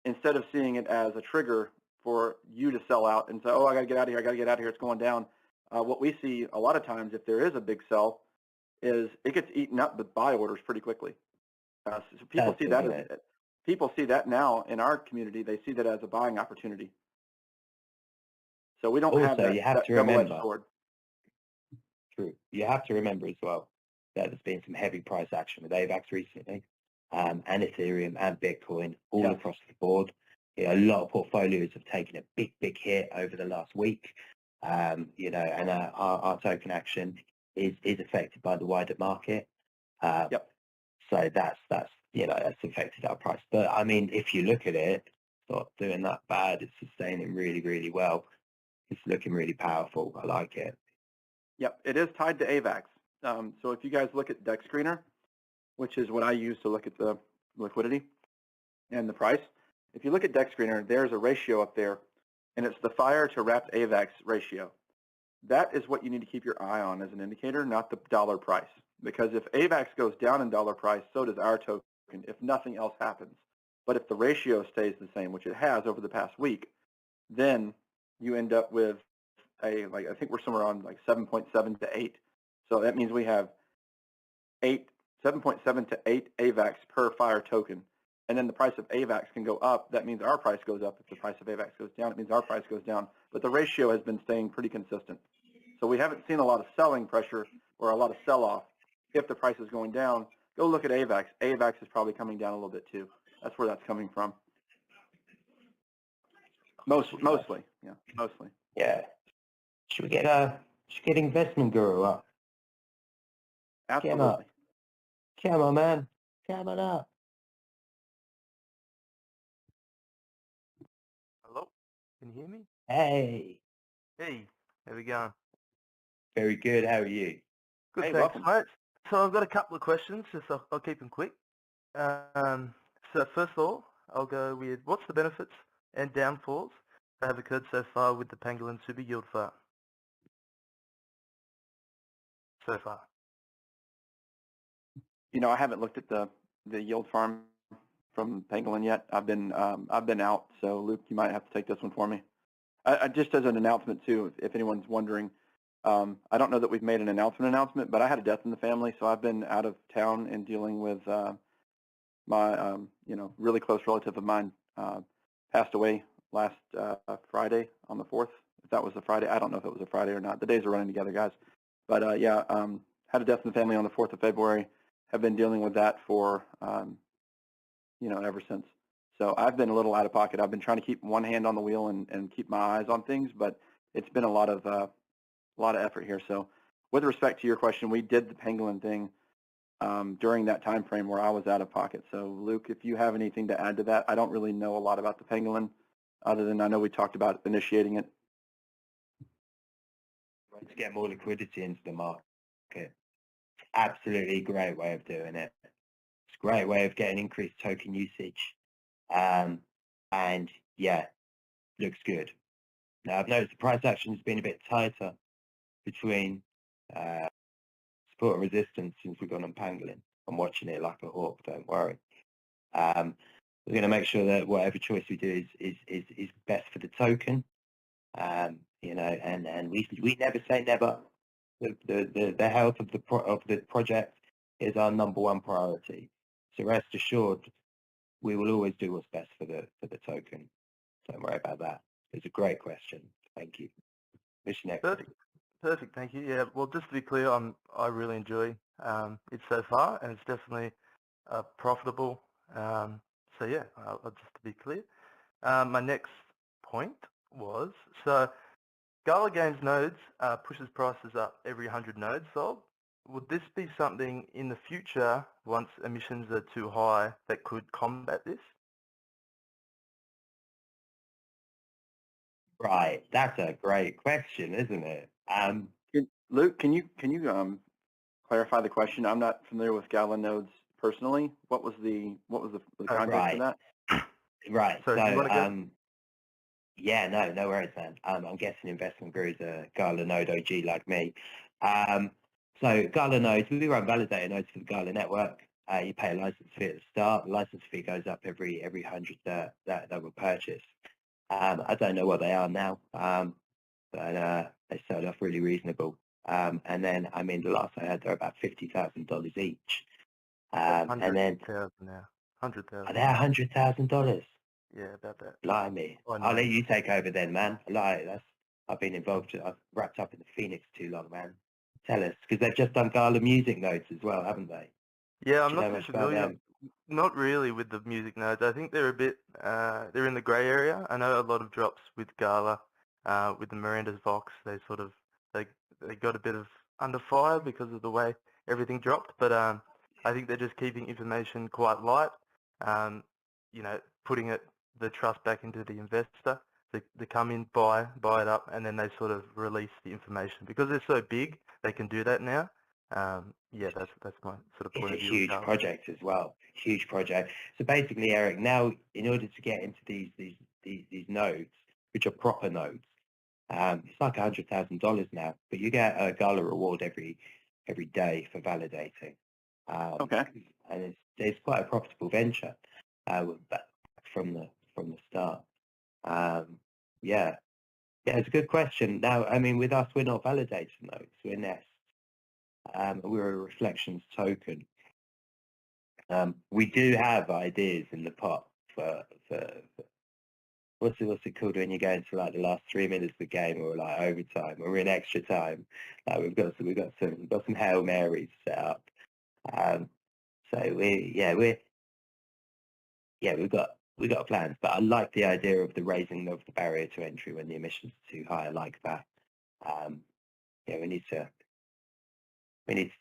Speaker 1: instead of seeing it as a trigger for you to sell out and say, oh, I got to get out of here, it's going down. What we see a lot of times if there is a big sell is it gets eaten up with buy orders pretty quickly. So people see that people see that now in our community. They see that as a buying opportunity. So we don't have that,
Speaker 2: you have to
Speaker 1: double-edged
Speaker 2: remember,
Speaker 1: sword.
Speaker 2: True. You have to remember as well that there's been some heavy price action with AVAX recently, and Ethereum and Bitcoin all across the board. A lot of portfolios have taken a big hit over the last week, and our token action is affected by the wider market. So that's affected our price. But I mean, if you look at it, it's not doing that bad. It's sustaining really well. It's looking really powerful. I like it.
Speaker 1: Yep, it is tied to AVAX. So if you guys look at DEX Screener, which is what I use to look at the liquidity and the price, if you look at DEX Screener, there's a ratio up there, and it's the fire to wrapped AVAX ratio. That is what you need to keep your eye on as an indicator, not the dollar price. Because if AVAX goes down in dollar price, so does our token. token if nothing else happens. But if the ratio stays the same, which it has over the past week, then you end up with I think we're somewhere on like 7.7 to 8. So that means we have 7.7 to 8 AVAX per FIRE token. And then the price of AVAX can go up. That means our price goes up. If the price of AVAX goes down, it means our price goes down. But the ratio has been staying pretty consistent. So we haven't seen a lot of selling pressure or a lot of sell-off. If the price is going down, go look at AVAX. AVAX is probably coming down a little bit too. That's where that's coming from. Mostly.
Speaker 2: Yeah. Should we get investment guru up?
Speaker 1: Absolutely.
Speaker 2: Come on, man. Come on up.
Speaker 5: Hello, can you hear me?
Speaker 2: Hey.
Speaker 5: Hey, how we going?
Speaker 2: Very good. How are you?
Speaker 5: Good,
Speaker 1: Hey,
Speaker 5: thanks,
Speaker 1: welcome.
Speaker 5: mate. So I've got a couple of questions, just I'll keep them quick. So first of all, I'll go with what's the benefits and downfalls that have occurred so far with the Pangolin Super Yield Farm? So far.
Speaker 1: You know, I haven't looked at the yield farm from Pangolin yet. I've been out, so Luke, you might have to take this one for me. I just as an announcement too, if anyone's wondering, I don't know that we've made an announcement, but I had a death in the family, so I've been out of town and dealing with my really close relative of mine passed away last Friday on the 4th. If that was a Friday, I don't know if it was a Friday or not. The days are running together, guys. But had a death in the family on the 4th of February. Have been dealing with that for ever since. So I've been a little out of pocket. I've been trying to keep one hand on the wheel and keep my eyes on things, but it's been a lot of effort here. So with respect to your question, we did the Pangolin thing during that time frame where I was out of pocket. So Luke, if you have anything to add to that, I don't really know a lot about the Pangolin other than I know we talked about initiating it.
Speaker 2: To get more liquidity into the market. Absolutely great way of doing it. It's a great way of getting increased token usage. And yeah, looks good. Now I've noticed the price action has been a bit tighter between support and resistance since we've gone on Pangolin. I'm watching it like a hawk, don't worry. We're going to make sure that whatever choice we do is best for the token. And we never say never. The health of the project is our number one priority. So rest assured, we will always do what's best for the token. Don't worry about that. It's a great question. Thank you. Mission next.
Speaker 5: Perfect, thank you. Yeah, well, just to be clear, I really enjoy it so far, and it's definitely profitable. So yeah, just to be clear. My next point was, so Gala Games nodes pushes prices up every 100 nodes sold. Would this be something in the future, once emissions are too high, that could combat this?
Speaker 2: Right, that's a great question, isn't it?
Speaker 1: Luke, can you clarify the question? I'm not familiar with Gala nodes personally. What was the context for that?
Speaker 2: Right.
Speaker 5: So do you want to go?
Speaker 2: Yeah, no worries, man. I'm guessing investment gurus are Gala node OG like me. So Gala nodes, we run validator nodes for the Gala network. You pay a license fee at the start. The license fee goes up every 100 that were purchased. I don't know what they are now, but they started off really reasonable. And then, I mean, the last I had, they're about $50,000 each. And then,
Speaker 5: now. 100,000.
Speaker 2: are they $100,000?
Speaker 5: Yeah, about that.
Speaker 2: Blimey. I'll let you take over then, man. I've been involved, I've wrapped up in the Phoenix too long, man. Tell us, because they've just done Gala music notes as well, haven't they?
Speaker 5: Yeah, I'm
Speaker 2: Do you know
Speaker 5: not
Speaker 2: much
Speaker 5: too
Speaker 2: about
Speaker 5: familiar.
Speaker 2: them?
Speaker 5: Not really with the music nodes. I think they're a bit, they're in the grey area. I know a lot of drops with Gala, with the Miranda's Vox. They sort of, they got a bit of under fire because of the way everything dropped. But I think they're just keeping information quite light. Putting the trust back into the investor. They come in, buy it up, and then they sort of release the information because they're so big. They can do that now. Yeah, that's my sort of point of
Speaker 2: It's a
Speaker 5: view.
Speaker 2: huge project as well. Huge project. So basically, Eric, now in order to get into these nodes, which are proper nodes, it's like $100,000 now, but you get a Gala reward every day for validating.
Speaker 1: Okay.
Speaker 2: and it's quite a profitable venture back from the start. Yeah, it's a good question. Now, I mean, with us, we're not validating those. We're Nest. We're a reflections token. We do have ideas in the pot for what's it called when you go into like the last 3 minutes of the game, or like overtime, or in extra time. We've got some Hail Marys set up. So we've got plans, but I like the idea of the raising of the barrier to entry when the emissions are too high. I like that. We need to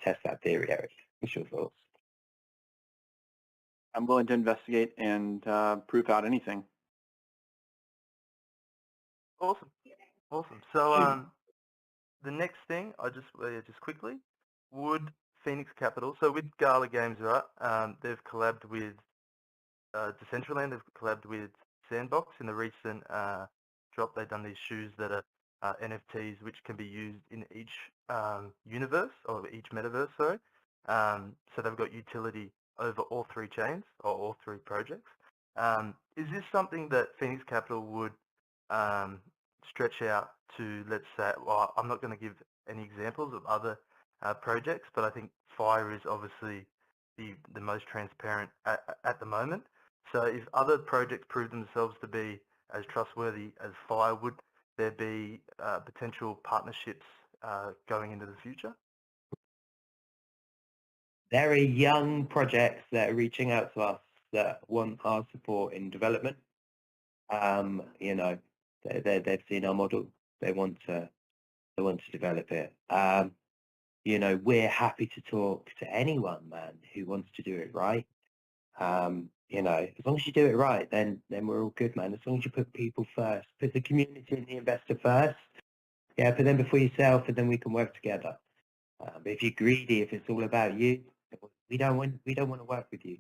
Speaker 2: test that theory, Eric. What's your thoughts?
Speaker 1: I'm willing to investigate and proof out anything.
Speaker 5: Awesome. So the next thing, I just quickly, would Phoenix Capital, so with Gala Games, right, they've collabed with Decentraland, they've collabed with Sandbox in the recent drop. They've done these shoes that are NFTs, which can be used in each universe, or each metaverse, sorry. So they've got utility over all 3 chains, or all 3 projects. Is this something that Phoenix Capital would stretch out to, let's say, well, I'm not going to give any examples of other projects, but I think Fire is obviously the most transparent at the moment. So if other projects prove themselves to be as trustworthy as Fire, would there be potential partnerships going into the future?
Speaker 2: There are young projects that are reaching out to us that want our support in development. They've seen our model. They want to develop it. We're happy to talk to anyone, man, who wants to do it right. As long as you do it right, then we're all good, man. As long as you put people first, put the community and the investor first. Yeah, put them before yourself, and then we can work together. But if you're greedy, if it's all about you, we don't want to work with you.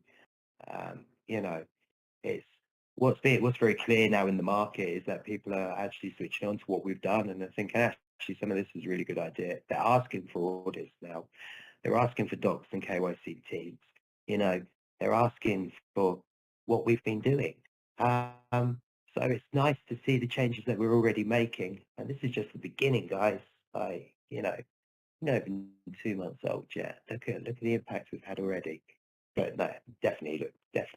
Speaker 2: It's what's very clear now in the market is that people are actually switching on to what we've done, and I think actually some of this is a really good idea. They're asking for audits now. They're asking for docs and KYC teams. They're asking for what we've been doing. So it's nice to see the changes that we're already making, and this is just the beginning, guys. Not even 2 months old yet. Look at the impact we've had already. But no, definitely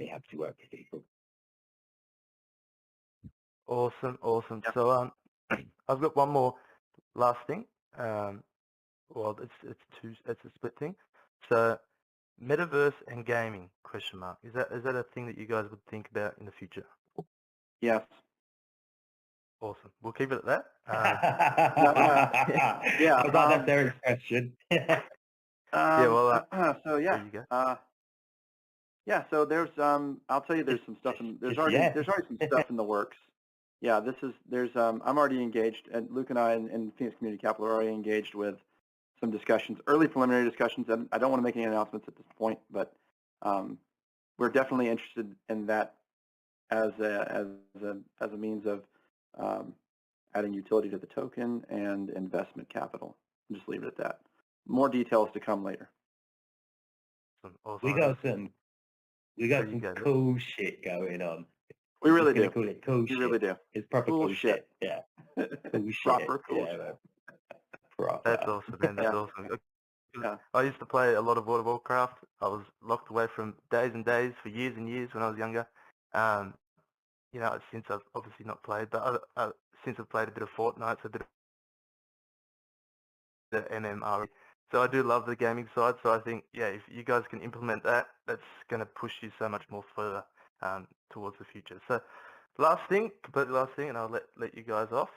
Speaker 2: have to work with people.
Speaker 5: Awesome.
Speaker 1: Yeah.
Speaker 5: So I've got one more last thing. Well, it's a split thing. So metaverse and gaming ? Is that a thing that you guys would think about in the future?
Speaker 1: Yes.
Speaker 5: Awesome. We'll keep it at that.
Speaker 1: Yeah.
Speaker 2: That's Eric's question.
Speaker 1: So yeah.
Speaker 5: There you go.
Speaker 1: So there's I'll tell you there's some stuff there's already some stuff in the works. Yeah, I'm already engaged, and Luke and I and Phoenix Community Capital are already engaged with some discussions, early preliminary discussions, and I don't want to make any announcements at this point, but we're definitely interested in that as a means of adding utility to the token and investment capital. I'll just leave it at that. More details to come later.
Speaker 5: Awesome.
Speaker 2: We got some cool shit going on.
Speaker 1: We really do.
Speaker 2: Call it cool shit.
Speaker 1: Really do.
Speaker 2: It's proper cool shit. Yeah. Cool shit.
Speaker 1: Proper cool shit.
Speaker 2: Proper.
Speaker 5: That's awesome, man. That's awesome. Yeah. I used to play a lot of World of Warcraft. I was locked away from days and days for years and years when I was younger. Since I've obviously not played, but since I've played a bit of Fortnite, so a bit of the MMR. So I do love the gaming side. So I think, if you guys can implement that, that's going to push you so much more further towards the future. So completely last thing, and I'll let you guys off.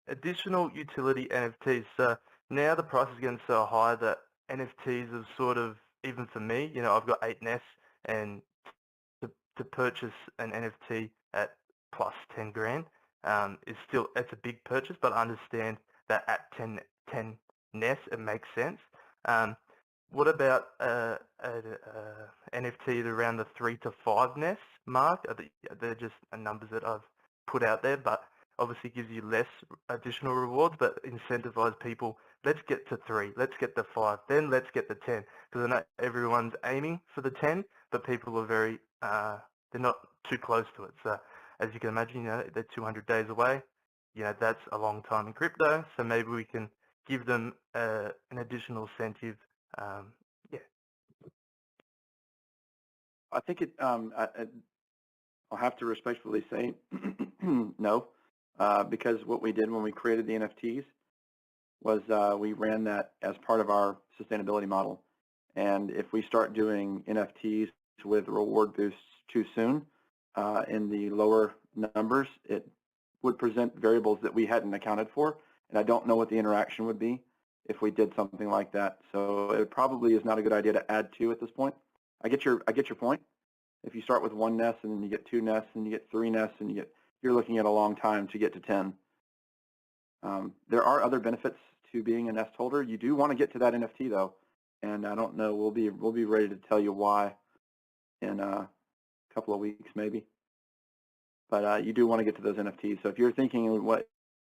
Speaker 5: Additional utility NFTs. So now the price is getting so high that NFTs are sort of, even for me, I've got 8 nests, and to purchase an NFT at plus 10 grand it's a big purchase, but I understand that at 10 nests it makes sense. What about NFT around the 3 to 5 nests mark? They're just numbers that I've put out there, but obviously gives you less additional rewards, but incentivize people. Let's get to 3, let's get to 5, then let's get to 10. Because I know everyone's aiming for the 10, but people are very, they're not too close to it. So as you can imagine, they're 200 days away. That's a long time in crypto. So maybe we can give them an additional incentive. Yeah.
Speaker 1: I think I'll have to respectfully say no, because what we did when we created the NFTs was we ran that as part of our sustainability model. And if we start doing NFTs with reward boosts too soon in the lower numbers, it would present variables that we hadn't accounted for. And I don't know what the interaction would be if we did something like that. So it probably is not a good idea to add 2 at this point. I get your point. If you start with 1 nest and then you get 2 nests and you get 3 nests and you're looking at a long time to get to 10. There are other benefits to being a nest holder. You do want to get to that NFT though, and I don't know. We'll be ready to tell you why in a couple of weeks maybe. But you do want to get to those NFTs. So if you're thinking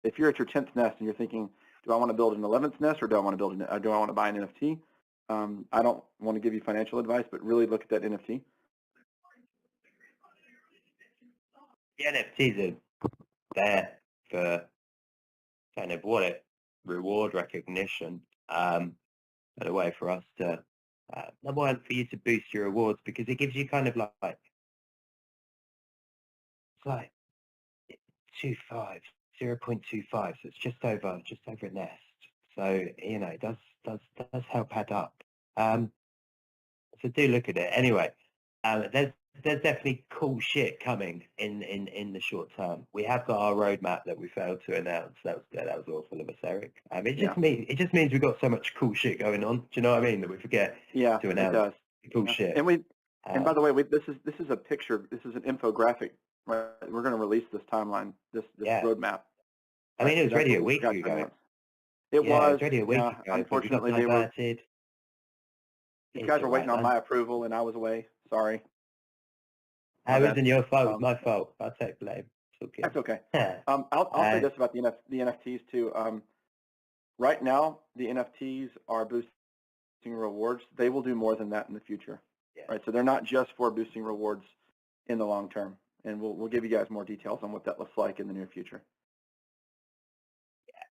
Speaker 1: if you're at your 10th nest and you're thinking, do I want to build an 11th nest or do I want to buy an NFT? I don't want to give you financial advice, but really look at that NFT.
Speaker 2: The NFTs are there for kind of reward recognition, and a way for us to, number one, for you to boost your rewards, because it gives you kind of like, it's like 0.25, so it's just over a nest. So, it does help add up. So do look at it. Anyway, there's definitely cool shit coming in the short term. We have got our roadmap that we failed to announce. That was awful of us, Eric. It just means we've got so much cool shit going on. Do you know what I mean? That we forget to announce
Speaker 1: it does.
Speaker 2: Cool shit.
Speaker 1: And by the way, this is a picture. This is an infographic. Right? We're going to release this timeline, this roadmap.
Speaker 2: I mean, it was ready a week ago.
Speaker 1: It was
Speaker 2: ready a week ago.
Speaker 1: Unfortunately, these guys were waiting on my approval, and I was away. Sorry.
Speaker 2: It wasn't your fault. It was my fault. I'll take blame. Okay.
Speaker 1: That's okay. I'll say this about the NFTs too. Right now, the NFTs are boosting rewards. They will do more than that in the future.
Speaker 2: Yeah.
Speaker 1: Right. So they're not just for boosting rewards in the long term, and we'll give you guys more details on what that looks like in the near future.
Speaker 2: Yeah.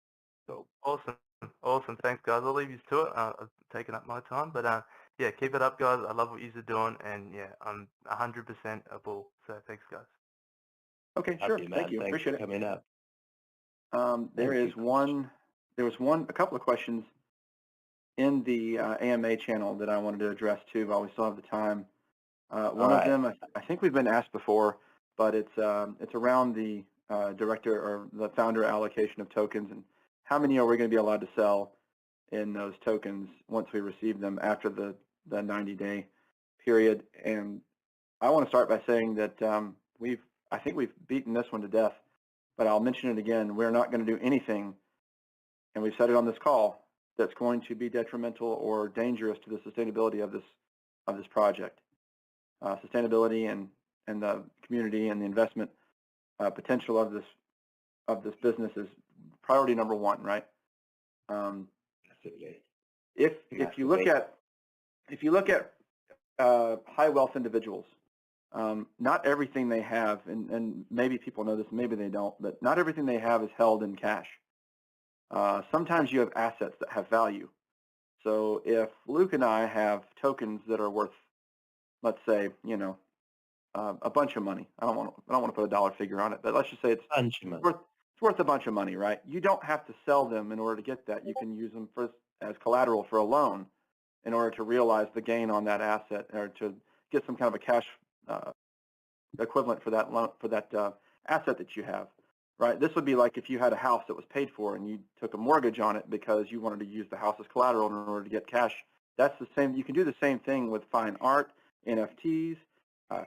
Speaker 2: Cool.
Speaker 5: Awesome. Thanks, guys. I'll leave you to it. I've taken up my time, but yeah, keep it up, guys. I love what you're doing, and yeah, I'm 100% a bull. So thanks, guys.
Speaker 1: Okay, sure. Thank you. Appreciate it.
Speaker 2: Coming up.
Speaker 1: There was a couple of questions in the AMA channel that I wanted to address too, while we still have the time. One of them, I think we've been asked before, but it's around the director or the founder allocation of tokens, and how many are we going to be allowed to sell in those tokens once we receive them after the 90-day period. And I want to start by saying that I think we've beaten this one to death, but I'll mention it again. We're not going to do anything, and we've said it on this call, that's going to be detrimental or dangerous to the sustainability of this project. Sustainability and the community and the investment potential of this business is priority number one, right?
Speaker 2: Absolutely.
Speaker 1: If you look at high wealth individuals, not everything they have, and maybe people know this, maybe they don't, but not everything they have is held in cash. Sometimes you have assets that have value. So if Luke and I have tokens that are worth, let's say, a bunch of money. I don't want to put a dollar figure on it, but let's just say it's worth a bunch of money, right? You don't have to sell them in order to get that. You can use them as collateral for a loan in order to realize the gain on that asset, or to get some kind of a cash equivalent for that loan, for that asset that you have, right? This would be like if you had a house that was paid for and you took a mortgage on it because you wanted to use the house as collateral in order to get cash. That's the same. You can do the same thing with fine art, NFTs,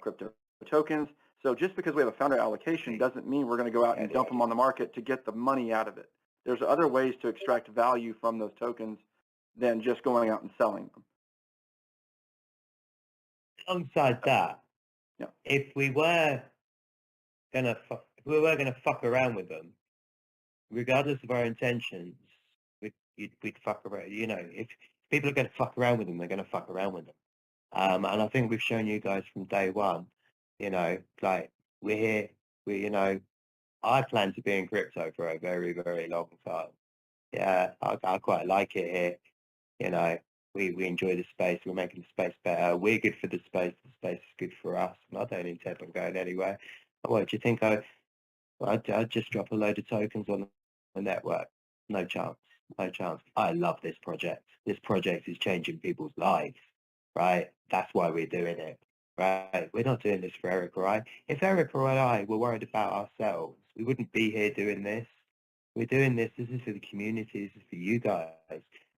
Speaker 1: crypto tokens. So just because we have a founder allocation doesn't mean we're going to go out and dump them on the market to get the money out of it. There's other ways to extract value from those tokens than just going out and selling them.
Speaker 2: Alongside that, if we were gonna fuck around with them, regardless of our intentions, we'd fuck around. You know, if people are going to fuck around with them, they're going to fuck around with them. And I think we've shown you guys from day one, you know, like we're here, I plan to be in crypto for a very, very long time. Yeah, I quite like it here. You know, we enjoy the space. We're making the space better. We're good for the space. The space is good for us. And I don't intend on going anywhere. What do you think? I'd just drop a load of tokens on the network. No chance. No chance. I love this project. This project is changing people's lives, right? That's why we're doing it, right? We're not doing this for Eric or I. If Eric or I were worried about ourselves, we wouldn't be here doing this. We're doing this. This is for the community. This is for you guys.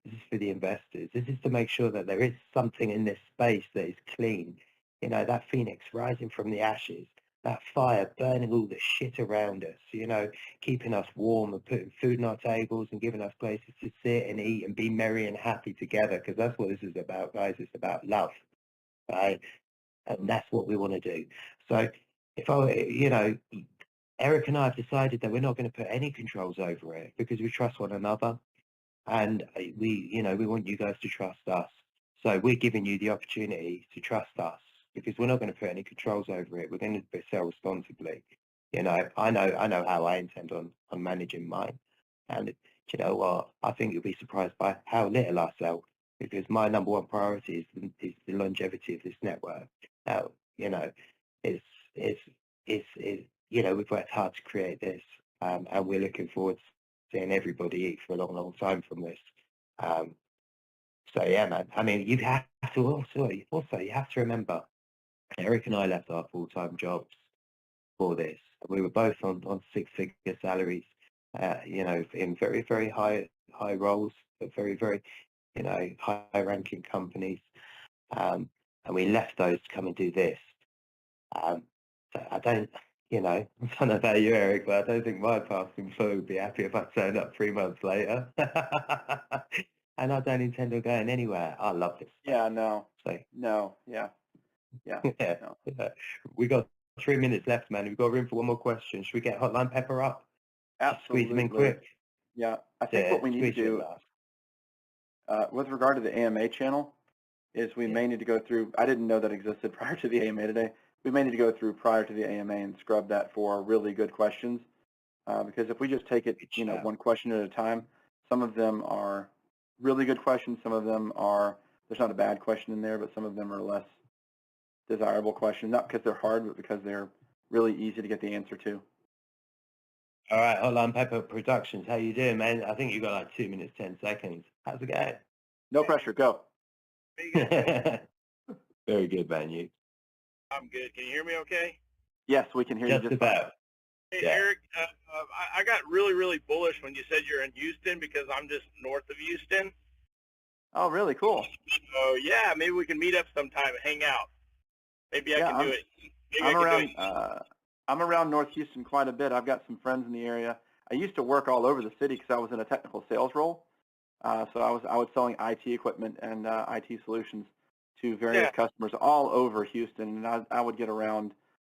Speaker 2: This is for the investors. This is to make sure that there is something in this space that is clean. You know, that phoenix rising from the ashes, that fire burning all the shit around us, you know, keeping us warm and putting food on our tables and giving us places to sit and eat and be merry and happy together, because that's what this is about, guys. It's about love, right? And that's what we want to do. So if Eric and I have decided that we're not going to put any controls over it because we trust one another, and we want you guys to trust us. So we're giving you the opportunity to trust us, because we're not going to put any controls over it. We're going to sell responsibly. You know, I know how I intend on managing mine. And you know what? I think you'll be surprised by how little I sell, because my number one priority is the longevity of this network. Now, you know, it's we've worked hard to create this, and we're looking forward to seeing everybody eat for a long, long time from this. So yeah, man. I mean, you have to also you have to remember, Eric and I left our full-time jobs for this. We were both on six-figure salaries, in very, very high roles, but very, very, high-ranking companies. And we left those to come and do this. So I don't know about you, Eric, but I don't think my past employer would be happy if I turned up 3 months later. And I don't intend on going anywhere. I love this.
Speaker 1: Yeah, no.
Speaker 2: So
Speaker 1: No, yeah. Yeah.
Speaker 2: yeah.
Speaker 1: No.
Speaker 2: We got 3 minutes left, man. We've got room for one more question. Should we get Hotline Pepper up? Just squeeze them in
Speaker 1: Absolutely.
Speaker 2: quick.
Speaker 1: Yeah. I think what we need to do with regard to the AMA channel is we may need to go through, I didn't know that existed prior to the AMA today. We may need to go through prior to the AMA and scrub that for really good questions. Because if we just take it, one question at a time, some of them are really good questions. Some of them are, there's not a bad question in there, but some of them are less desirable questions, not because they're hard, but because they're really easy to get the answer to.
Speaker 2: All right, Hotline Pepper Productions, how you doing, man? I think you got like 2 minutes, 10 seconds. How's it going?
Speaker 1: No pressure, go.
Speaker 2: Very good, man, you.
Speaker 6: I'm good. Can you hear me okay?
Speaker 1: Yes, we can hear you
Speaker 2: Just
Speaker 1: just
Speaker 2: about.
Speaker 1: fine.
Speaker 6: Hey,
Speaker 2: Yeah.
Speaker 6: Eric, I got really, really bullish when you said you're in Houston, because I'm just north of Houston.
Speaker 1: Oh, really? Cool.
Speaker 6: So, yeah, maybe we can meet up sometime and hang out. Maybe I can do it. Maybe
Speaker 1: I'm around North Houston quite a bit. I've got some friends in the area. I used to work all over the city because I was in a technical sales role. So I was selling IT equipment and IT solutions to various customers all over Houston, and I would get around,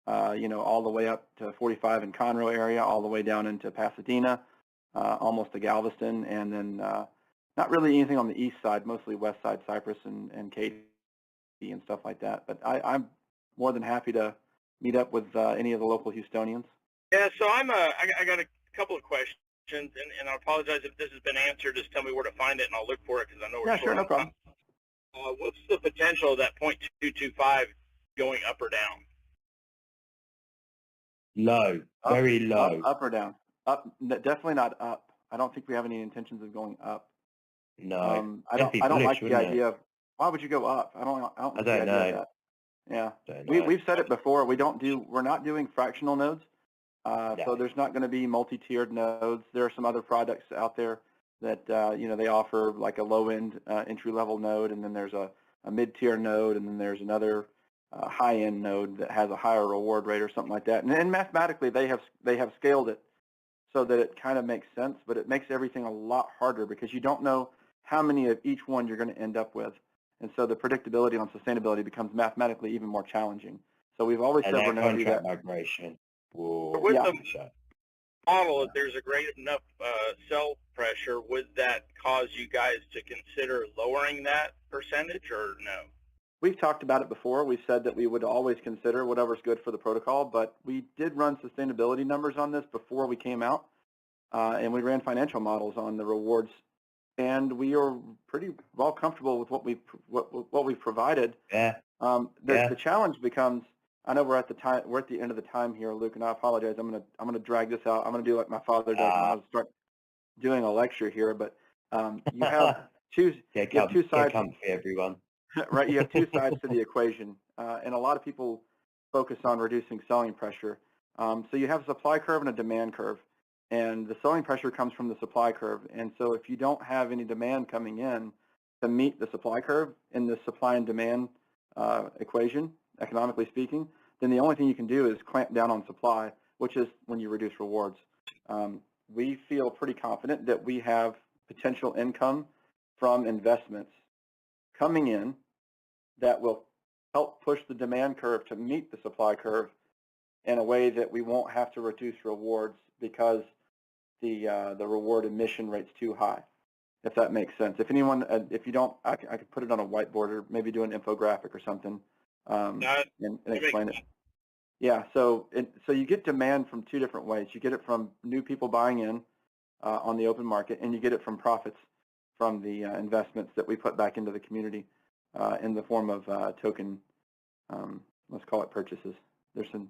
Speaker 1: all the way up to 45 in Conroe area, all the way down into Pasadena, almost to Galveston, and then not really anything on the east side, mostly west side, Cypress and Katy and stuff like that. But I'm more than happy to meet up with any of the local Houstonians.
Speaker 6: Yeah, so I got a couple of questions, and I apologize if this has been answered. Just tell me where to find it, and I'll look for it, because I know we're
Speaker 1: Yeah, sure, no problem.
Speaker 6: What's the potential of that 0.225 going up or down?
Speaker 2: Low, very low.
Speaker 1: Up or down? Up, definitely not up. I don't think we have any intentions of going up.
Speaker 2: No.
Speaker 1: I don't like the idea of, why would you go up? I don't like the idea of that. Yeah. We've said it before. We're not doing fractional nodes. So there's not going to be multi-tiered nodes. There are some other products out there that, they offer like a low-end entry-level node, and then there's a mid-tier node, and then there's another high-end node that has a higher reward rate or something like that. And mathematically, they have scaled it so that it kind of makes sense, but it makes everything a lot harder because you don't know how many of each one you're going to end up with. And so the predictability on sustainability becomes mathematically even more challenging. So we've always said we're going to do that.
Speaker 2: Migration. Whoa.
Speaker 6: model, if there's a great enough sell pressure, would that cause you guys to consider lowering that percentage or no?
Speaker 1: We've talked about it before. We've said that we would always consider whatever's good for the protocol, but we did run sustainability numbers on this before we came out, and we ran financial models on the rewards, and we are pretty well comfortable with what we've provided.
Speaker 2: Yeah.
Speaker 1: The challenge becomes, I know we're at the end of the time here, Luke, and I apologize. I'm gonna drag this out. I'm gonna do like my father does, and I'll start doing a lecture here. But you have two sides.
Speaker 2: Comfy, everyone.
Speaker 1: Right, you have two sides to the equation, and a lot of people focus on reducing selling pressure. So you have a supply curve and a demand curve, and the selling pressure comes from the supply curve. And so if you don't have any demand coming in to meet the supply curve in the supply and demand equation, economically speaking, then the only thing you can do is clamp down on supply, which is when you reduce rewards. We feel pretty confident that we have potential income from investments coming in that will help push the demand curve to meet the supply curve in a way that we won't have to reduce rewards because the reward emission rate's too high, if that makes sense. If anyone, if you don't, I could put it on a whiteboard or maybe do an infographic or something and explain it. Yeah, so you get demand from two different ways. You get it from new people buying in on the open market, and you get it from profits from the investments that we put back into the community in the form of token, let's call it purchases. There's an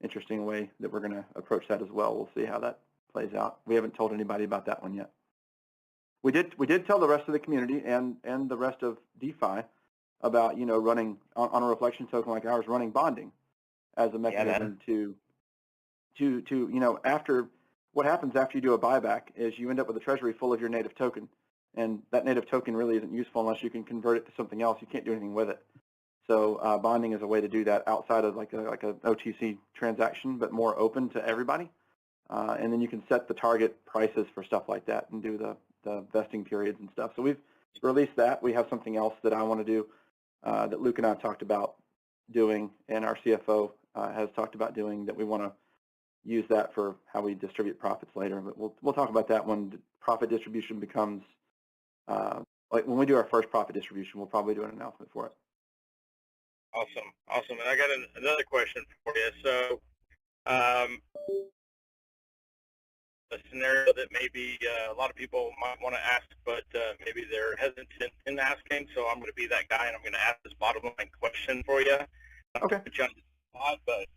Speaker 1: interesting way that we're going to approach that as well. We'll see how that plays out. We haven't told anybody about that one yet. We did tell the rest of the community and the rest of DeFi about, running on a reflection token like ours, running bonding as a mechanism to after what happens after you do a buyback is you end up with a treasury full of your native token. And that native token really isn't useful unless you can convert it to something else. You can't do anything with it. So bonding is a way to do that outside of like a OTC transaction, but more open to everybody. And then you can set the target prices for stuff like that and do the vesting periods and stuff. So we've released that. We have something else that I want to do that Luke and I have talked about doing, and our CFO has talked about doing, that we want to use that for how we distribute profits later. But we'll talk about that when profit distribution becomes like when we do our first profit distribution, we'll probably do an announcement for it.
Speaker 6: Awesome. And I got another question for you. So a scenario that maybe a lot of people might want to ask, but maybe they're hesitant in asking. So I'm going to be that guy, and I'm going to ask this bottom line question for you.
Speaker 1: Okay.
Speaker 6: But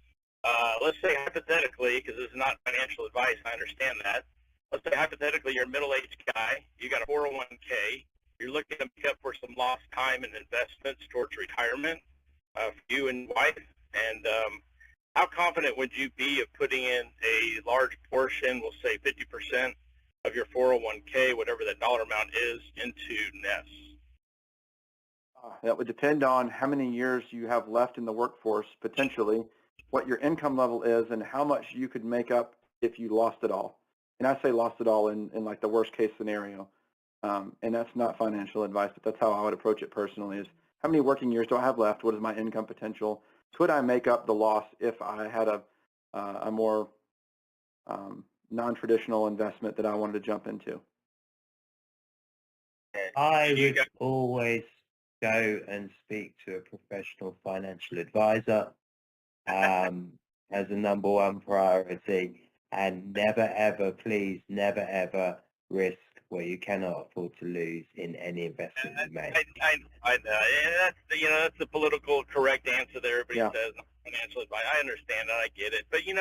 Speaker 6: let's say hypothetically, because this is not financial advice, I understand that. Let's say hypothetically you're a middle-aged guy, you got a 401k, you're looking to make up for some lost time and investments towards retirement for you and wife, and how confident would you be of putting in a large portion, we'll say 50% of your 401k, whatever that dollar amount is, into NES?
Speaker 1: That would depend on how many years you have left in the workforce, potentially, what your income level is, and how much you could make up if you lost it all. And I say lost it all in like the worst case scenario. And that's not financial advice, but that's how I would approach it personally, is how many working years do I have left? What is my income potential? Could I make up the loss if I had a more non-traditional investment that I wanted to jump into?
Speaker 2: I would always go and speak to a professional financial advisor as a number one priority, and never ever, please, never ever risk where you cannot afford to lose in any investment you make.
Speaker 6: I know, and that's the political correct answer that everybody says, financial advice. I understand that, I get it, but you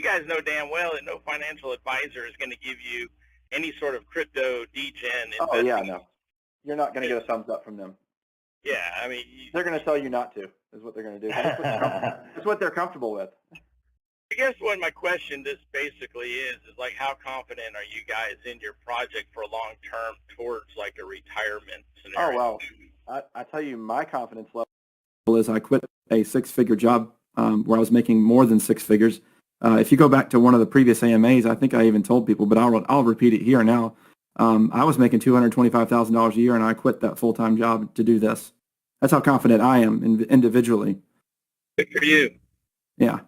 Speaker 6: guys know damn well that no financial advisor is going to give you any sort of crypto degen.
Speaker 1: Oh yeah, no, you're not going to get a thumbs up from them.
Speaker 6: Yeah, I mean,
Speaker 1: they're going to tell you not to, is what they're going to do. That's what they're comfortable with.
Speaker 6: I guess what my question just basically is like, how confident are you guys in your project for long term towards like a retirement scenario?
Speaker 1: Oh, well, I tell you, my confidence level is I quit a six-figure job where I was making more than six figures. If you go back to one of the previous AMAs, I think I even told people, but I'll repeat it here now. I was making $225,000 a year, and I quit that full-time job to do this. That's how confident I am individually.
Speaker 6: Good for you.
Speaker 1: Yeah.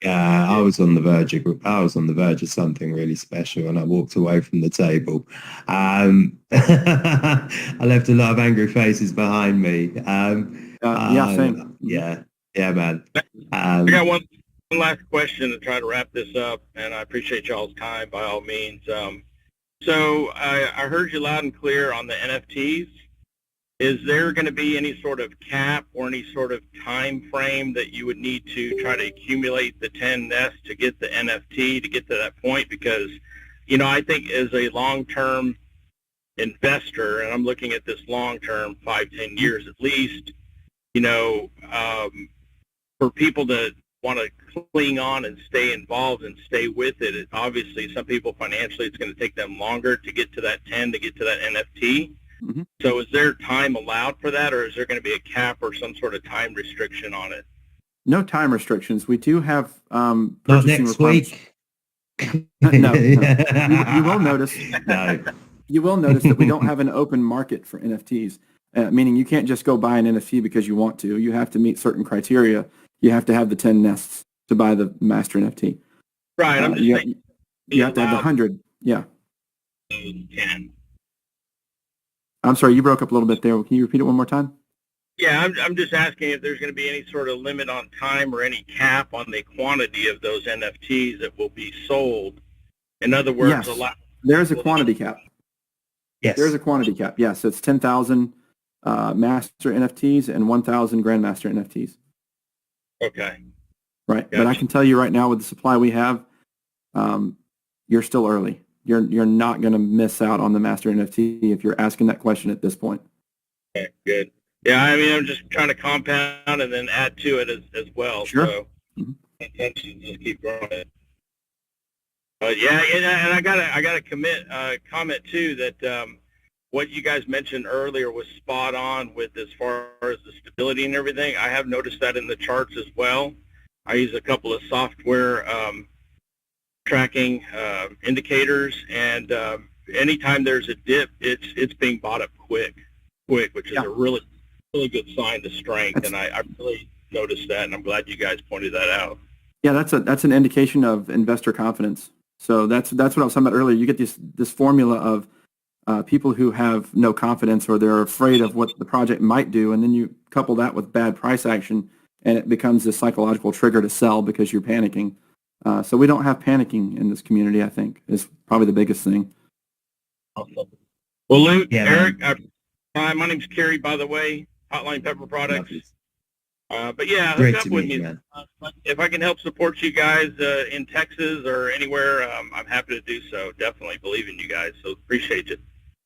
Speaker 2: Yeah, I was on the verge of something really special, and I walked away from the table. I left a lot of angry faces behind me.
Speaker 1: Yeah, same.
Speaker 2: Yeah, yeah, man.
Speaker 6: I got one last question to try to wrap this up, and I appreciate y'all's time by all means. So I heard you loud and clear on the NFTs. Is there going to be any sort of cap or any sort of time frame that you would need to try to accumulate the 10 nests to get the NFT to get to that point? Because, you know, I think as a long-term investor, and I'm looking at this long-term, 5-10 years at least, you know, for people to want to cling on and stay involved and stay with it, obviously some people financially it's going to take them longer to get to that 10, to get to that NFT.
Speaker 1: Mhm.
Speaker 6: So is there time allowed for that, or is there going to be a cap or some sort of time restriction on it?
Speaker 1: No time restrictions. We do have
Speaker 2: Not
Speaker 1: purchasing
Speaker 2: next
Speaker 1: requirements.
Speaker 2: week.
Speaker 1: No. You will notice.
Speaker 2: No.
Speaker 1: You will notice that we don't have an open market for NFTs, meaning you can't just go buy an NFT because you want to. You have to meet certain criteria. You have to have the 10 nests to buy the master NFT.
Speaker 6: Right. I'm just saying.
Speaker 1: You have to have the 100. Yeah.
Speaker 6: 10.
Speaker 1: I'm sorry, you broke up a little bit there. Can you repeat it one more time?
Speaker 6: Yeah, I'm just asking if there's going to be any sort of limit on time or any cap on the quantity of those NFTs that will be sold. In other words,
Speaker 1: Yes. There's a quantity cap.
Speaker 2: Yes.
Speaker 1: There's a quantity cap. Yes, it's 10,000 master NFTs and 1,000 grandmaster NFTs.
Speaker 6: Okay.
Speaker 1: Right.
Speaker 6: Gotcha.
Speaker 1: But I can tell you right now with the supply we have, you're still early. You're not going to miss out on the master NFT if you're asking that question at this point.
Speaker 6: Okay, good. Yeah, I mean, I'm just trying to compound and then add to it as well.
Speaker 1: Sure.
Speaker 6: So
Speaker 1: Mhm.
Speaker 6: intention just keep growing it. But yeah, and I gotta comment too that what you guys mentioned earlier was spot on with as far as the stability and everything. I have noticed that in the charts as well. I use a couple of software tracking indicators, and anytime there's a dip, it's being bought up quick, which is
Speaker 1: Yeah.
Speaker 6: a really good sign to strength. And I really noticed that, and I'm glad you guys pointed that out.
Speaker 1: Yeah, that's an indication of investor confidence. So that's what I was talking about earlier. You get this formula of people who have no confidence or they're afraid of what the project might do, and then you couple that with bad price action, and it becomes this psychological trigger to sell because you're panicking. So we don't have panicking in this community, I think, is probably the biggest thing.
Speaker 6: Awesome. Well, Luke,
Speaker 2: Yeah,
Speaker 6: Eric, hi, my name's Kerry, by the way, Hotline Pepper Products. But yeah,
Speaker 2: Great
Speaker 6: hook
Speaker 2: to
Speaker 6: up with
Speaker 2: meet you,
Speaker 6: me.
Speaker 2: man.
Speaker 6: If I can help support you guys in Texas or anywhere, I'm happy to do so. Definitely believe in you guys, so appreciate you.